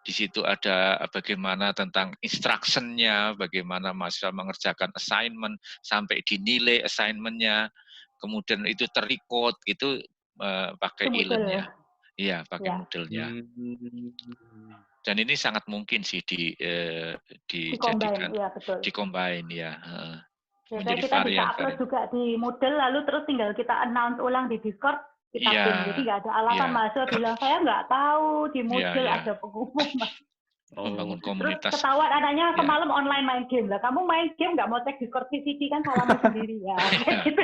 di situ ada bagaimana tentang instruction-nya, bagaimana mahasiswa mengerjakan assignment sampai dinilai assignment-nya, kemudian itu ter-record itu pakai e-learn-nya. Iya, pakai Moodle-nya. Dan ini sangat mungkin sih dijadikan di-combine ya. Jadi kita bisa upload juga di Moodle, lalu terus tinggal kita announce ulang di Discord, kita jadi nggak ada alasan mahasiswa bilang saya nggak tahu di Moodle ada pengumuman. Membangun komunitas. Terus ketahuan anaknya semalam online main game lah. Kamu main game nggak mau cek Discord VCD kan salahmu sendiri ya. Gitu.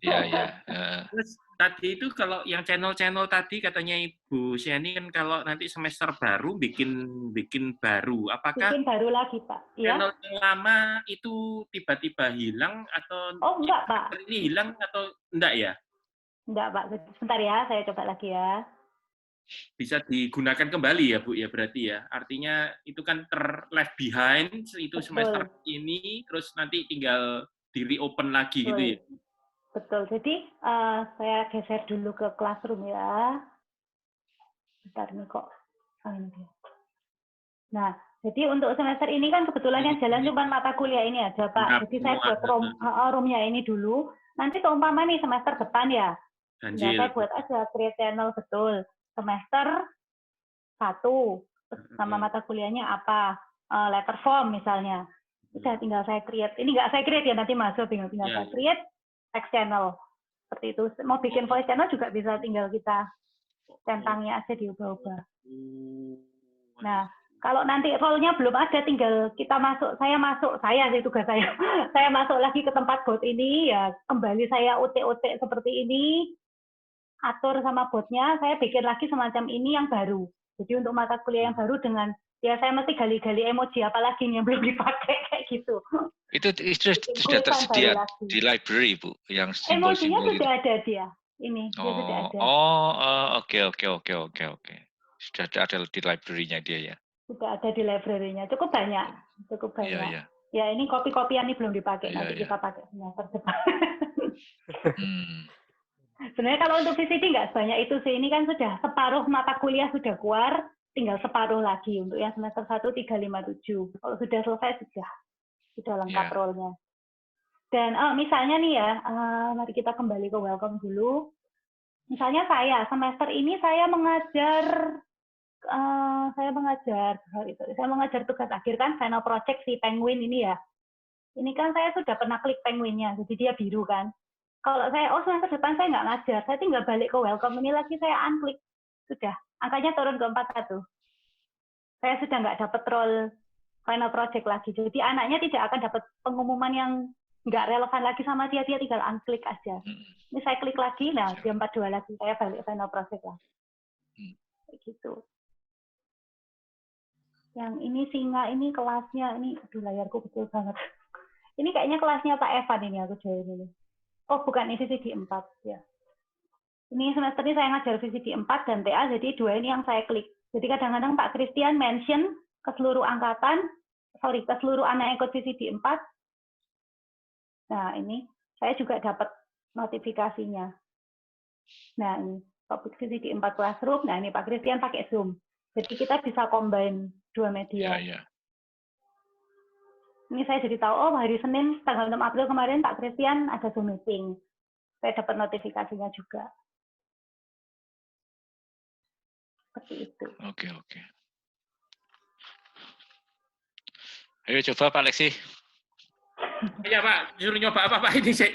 Iya. Terus tadi itu kalau yang channel-channel tadi katanya Ibu Siani kan kalau nanti semester baru bikin baru. Apakah bikin baru lagi, Pak? Channel yang lama itu tiba-tiba hilang atau enggak, Pak. Ini hilang atau enggak ya? Enggak, Pak. Sebentar ya, saya coba lagi ya. Bisa digunakan kembali ya, Bu, ya berarti ya. Artinya itu kan left behind itu semester ini, terus nanti tinggal di-reopen lagi gitu ya. Betul. Jadi saya geser dulu ke Classroom ya. Bentar nih kok. Ini dia. Nah, jadi untuk semester ini kan kebetulan yang jalan cuma mata kuliah ini aja, Pak. Jadi saya buat roomnya ini dulu. Nanti seumpama nih semester depan ya. Nah, saya buat aja create channel betul. Semester 1 sama mata kuliahnya apa, letter form misalnya, udah tinggal saya create. Ini nggak saya create ya, nanti masuk tinggal saya create text channel seperti itu. Mau bikin voice channel juga bisa, tinggal kita centangnya aja diubah-ubah. Nah, kalau nanti role-nya belum ada, tinggal kita masuk, saya sih tugas saya masuk lagi ke tempat bot ini ya, kembali saya utik-utik seperti ini. Atur sama botnya, saya bikin lagi semacam ini yang baru. Jadi untuk mata kuliah yang baru dengan, ya saya mesti gali-gali emoji, apalagi yang belum dipakai, kayak gitu. Itu sudah tersedia di library, Bu? Yang emojinya sudah ada dia. Ini, dia sudah ada. Oke. Sudah ada di library-nya dia ya? Sudah ada di library-nya. Cukup banyak. Iya. Ya, ini kopi-kopian ini belum dipakai, nanti kita pakai semester depan. Sebenarnya kalau untuk VCD nggak sebanyak itu sih. Ini kan sudah separuh mata kuliah sudah keluar, tinggal separuh lagi untuk yang semester 1 357. Kalau sudah selesai sudah lengkap role-nya. Dan misalnya nih ya, mari kita kembali ke welcome dulu. Misalnya saya semester ini saya mengajar tugas akhir kan final project si penguin ini ya. Ini kan saya sudah pernah klik penguinnya, jadi dia biru kan. Kalau saya, semester depan saya nggak ngajar, saya tinggal balik ke welcome ini lagi, saya unklik. Sudah, angkanya turun ke 41. Saya sudah nggak dapat role final project lagi. Jadi anaknya tidak akan dapat pengumuman yang nggak relevan lagi sama dia tinggal unklik aja. Ini saya klik lagi, nah dia 42 lagi, saya balik final project lagi. Kayak gitu. Yang ini singa, ini kelasnya, ini layarku kecil banget. Ini kayaknya kelasnya Pak Evan ini aku join ini. Oh, bukan, ini VCD 4 ya. Ini semester ini saya ngajar VCD 4 dan TA, jadi dua ini yang saya klik. Jadi kadang-kadang Pak Christian mention ke seluruh ke seluruh anak yang ikut VCD 4. Nah, ini saya juga dapat notifikasinya. Nah, ini topik VCD 4 Classroom. Nah, ini Pak Christian pakai Zoom. Jadi kita bisa combine dua media. Iya. Ini saya jadi tahu, hari Senin tanggal 6 April kemarin Pak Christian ada Zoom meeting. Saya dapat notifikasinya juga. Seperti itu. Oke. Ayo coba Pak Alexi. Iya Pak, disuruh nyoba apa Pak ini sih?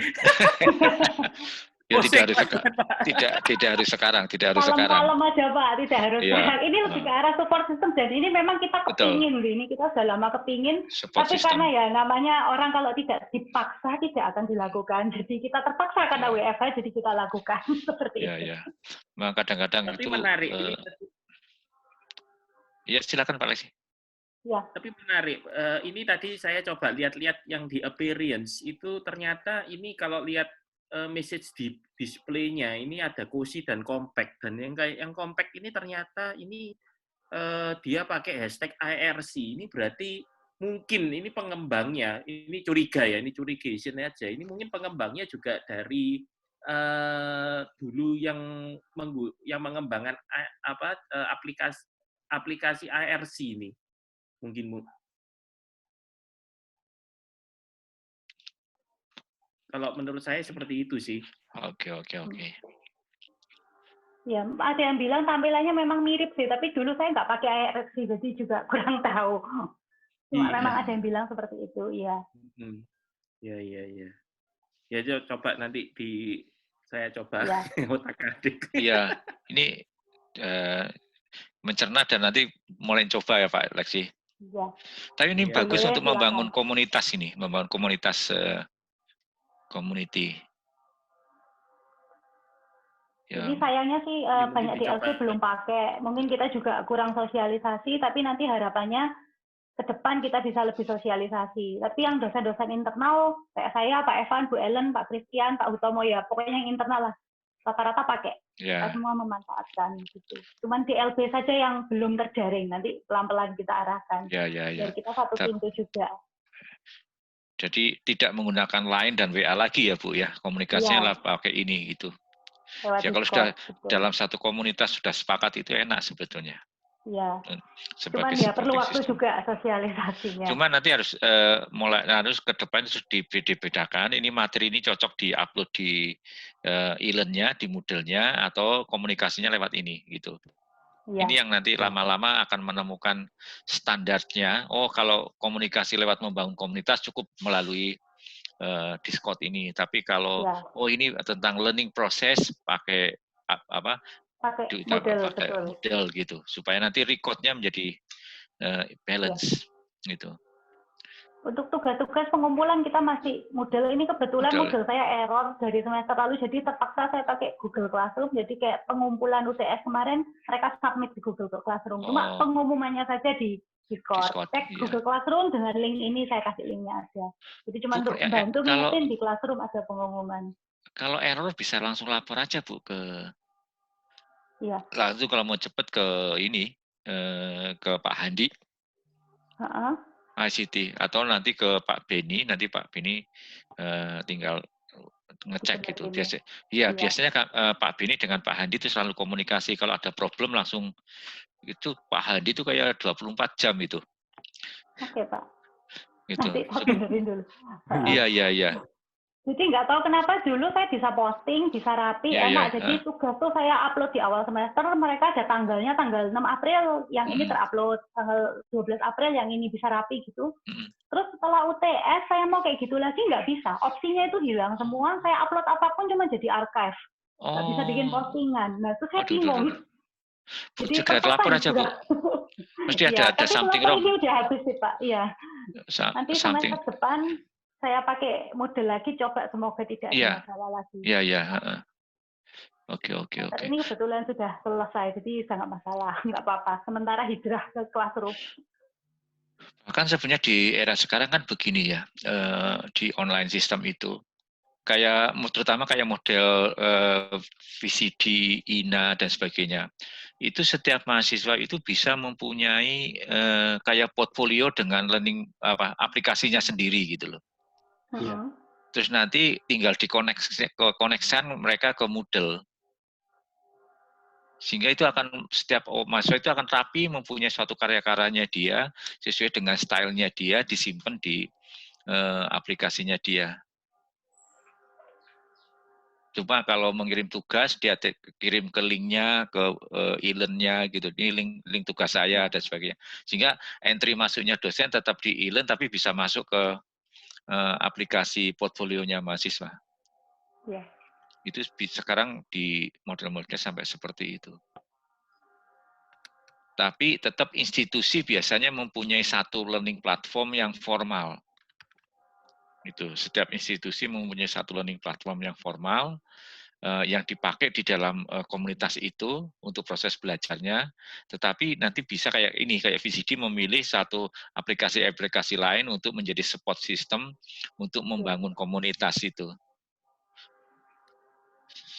Ya tidak harus sekarang, tidak harus sekarang. Kalem aja Pak, tidak harus Ya. sekarang. Ini lebih ke arah support system dan ini memang kita kepingin, ini kita sudah lama kepingin. Support tapi system. karena ya namanya orang kalau tidak dipaksa tidak akan dilakukan. Jadi kita terpaksa karena WFH jadi kita lakukan seperti itu. Ya. Nah, kadang-kadang Tapi itu. menarik. Ya silakan Pak Lexi. Ya. Tapi menarik. Ini tadi saya coba lihat-lihat yang di appearance itu ternyata ini kalau lihat message di display-nya ini ada cozy dan compact, dan yang compact ini ternyata ini dia pakai hashtag IRC. Ini berarti mungkin ini pengembangnya, ini curigation aja. Ini mungkin pengembangnya juga dari dulu yang mengembangkan aplikasi IRC ini. Mungkin kalau menurut saya seperti itu sih. Oke. Ya, ada yang bilang tampilannya memang mirip sih, tapi dulu saya nggak pakai IRC, jadi juga kurang tahu. Cuma memang ada yang bilang seperti itu, iya. Iya. Ya, coba nanti saya coba otak-atik. Iya, ini mencerna dan nanti mulai coba ya Pak Lexi. Iya. Tapi ini bagus untuk membangun komunitas ini, membangun komunitas community. Ya. Jadi sayangnya sih banyak DLC belum pakai. Mungin kita juga kurang sosialisasi, tapi nanti harapannya ke depan kita bisa lebih sosialisasi. Tapi yang dosen-dosen internal, kayak saya, Pak Evan, Bu Ellen, Pak Christian, Pak Hutomo, ya pokoknya yang internal lah. Rata-rata pakai. Kita semua memanfaatkan gitu. Cuman di LB saja yang belum terjaring. Nanti pelan-pelan kita arahkan. Ya. Biar kita satu pintu juga. Jadi tidak menggunakan Line dan WA lagi ya Bu ya. Komunikasinya lah pakai ini gitu. Ya kalau sudah dalam satu komunitas sudah sepakat itu enak sebetulnya. Iya. Cuman ya perlu waktu juga sosialisasinya. Cuman nanti harus harus ke depan dibedakan. Ini materi ini cocok diupload di e-learn-nya, di Moodle-nya, atau komunikasinya lewat ini gitu. Ya. Ini yang nanti lama-lama akan menemukan standarnya. Oh kalau komunikasi lewat membangun komunitas cukup melalui Discord ini. Tapi kalau ini tentang learning process pakai model gitu supaya nanti record-nya menjadi balance gitu. Untuk tugas-tugas pengumpulan kita masih model ini kebetulan model saya error dari semester lalu jadi terpaksa saya pakai Google Classroom, jadi kayak pengumpulan UTS kemarin mereka submit di Google Classroom. Cuma pengumumannya saja di Discord. Cek Google Classroom dengan link ini, saya kasih linknya aja. Jadi cuma untuk bantu ngingetin di Classroom ada pengumuman. Kalau error bisa langsung lapor aja Bu ke langsung kalau mau cepet ke ini ke Pak Handi ICT atau nanti ke Pak Beni, nanti Pak Beni tinggal ngecek gitu. Biasanya Pak Beni dengan Pak Handi itu selalu komunikasi, kalau ada problem langsung itu Pak Handi itu kayak 24 jam itu. Oke Pak. Gitu. Nanti tak benerin dulu. Iya. Jadi nggak tahu kenapa dulu saya bisa posting, bisa rapi, enak. Jadi tugas tuh saya upload di awal semester, mereka ada tanggalnya, tanggal 6 April, yang ini terupload, tanggal 12 April yang ini bisa rapi gitu. Terus setelah UTS, saya mau kayak gitu lagi, nggak bisa. Opsinya itu hilang semua, saya upload apapun cuma jadi archive. Nggak bisa bikin postingan. Nah, itu saya bingung. Jadi segera lapor aja, Bu. Mesti ada something wrong. Ini udah habis sih, Pak. Iya. Nanti semester depan, saya pakai model lagi, coba semoga tidak ada masalah lagi. Iya. Oke. Ini kebetulan sudah selesai, jadi sangat masalah, nggak apa-apa. Sementara hijrah ke Classroom. Bahkan sebenarnya di era sekarang kan begini ya, di online system itu, terutama kayak model VCD, INA dan sebagainya. Itu setiap mahasiswa itu bisa mempunyai kayak portfolio dengan learning aplikasinya sendiri gitu loh. Terus nanti tinggal dikoneksikan mereka ke Moodle. Sehingga itu akan setiap mahasiswa itu akan rapi mempunyai suatu karya-karyanya dia sesuai dengan stylenya dia, disimpan di aplikasinya dia. Cuma kalau mengirim tugas dia kirim ke linknya, ke e-learn-nya gitu. Ini link tugas saya dan sebagainya. Sehingga entry masuknya dosen tetap di e-learn tapi bisa masuk ke aplikasi portfolionya mahasiswa. Ya. Itu sekarang di model-modelnya sampai seperti itu. Tapi tetap institusi biasanya mempunyai satu learning platform yang formal. Itu setiap institusi mempunyai satu learning platform yang formal yang dipakai di dalam komunitas itu untuk proses belajarnya. Tetapi nanti bisa kayak ini, kayak VCD memilih satu aplikasi-aplikasi lain untuk menjadi support system untuk membangun komunitas itu.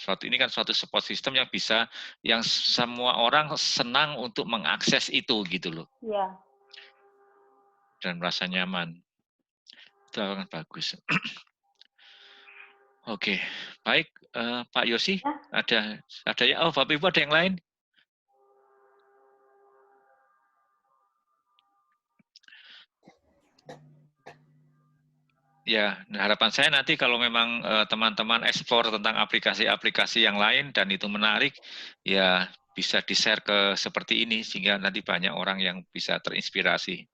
Ini kan suatu support system yang bisa, yang semua orang senang untuk mengakses itu gitu loh. Iya. Dan merasa nyaman. Itu akan bagus. Oke, baik Pak Yosi, ada ya? Oh, Bapak Ibu ada yang lain? Ya, harapan saya nanti kalau memang teman-teman explore tentang aplikasi-aplikasi yang lain dan itu menarik, ya bisa di-share ke seperti ini sehingga nanti banyak orang yang bisa terinspirasi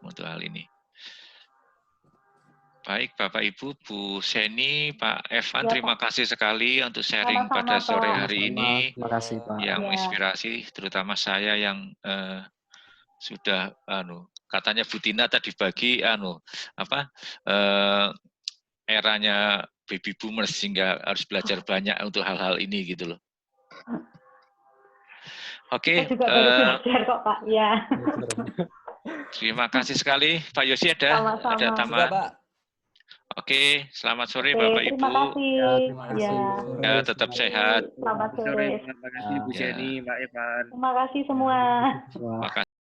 untuk hal ini. Baik, Bapak Ibu, Bu Seni, Pak Evan, terima kasih sekali untuk sharing pada sore hari ini. Terima kasih, Pak. Yang menginspirasi, terutama saya yang sudah katanya Bu Tina tadi bagi eranya baby boomers sehingga harus belajar banyak untuk hal-hal ini gitu loh. Oke. Kita juga baru belajar kok Pak. Ya. Terima kasih sekali Pak Yosi ada tambahan. Pak. Oke, selamat sore Bapak Ibu. Terima kasih. Ya, terima kasih. Ya, tetap sehat. Selamat sore. Terima kasih Bu Jenny, Pak Evan. Terima kasih semua. Terima kasih.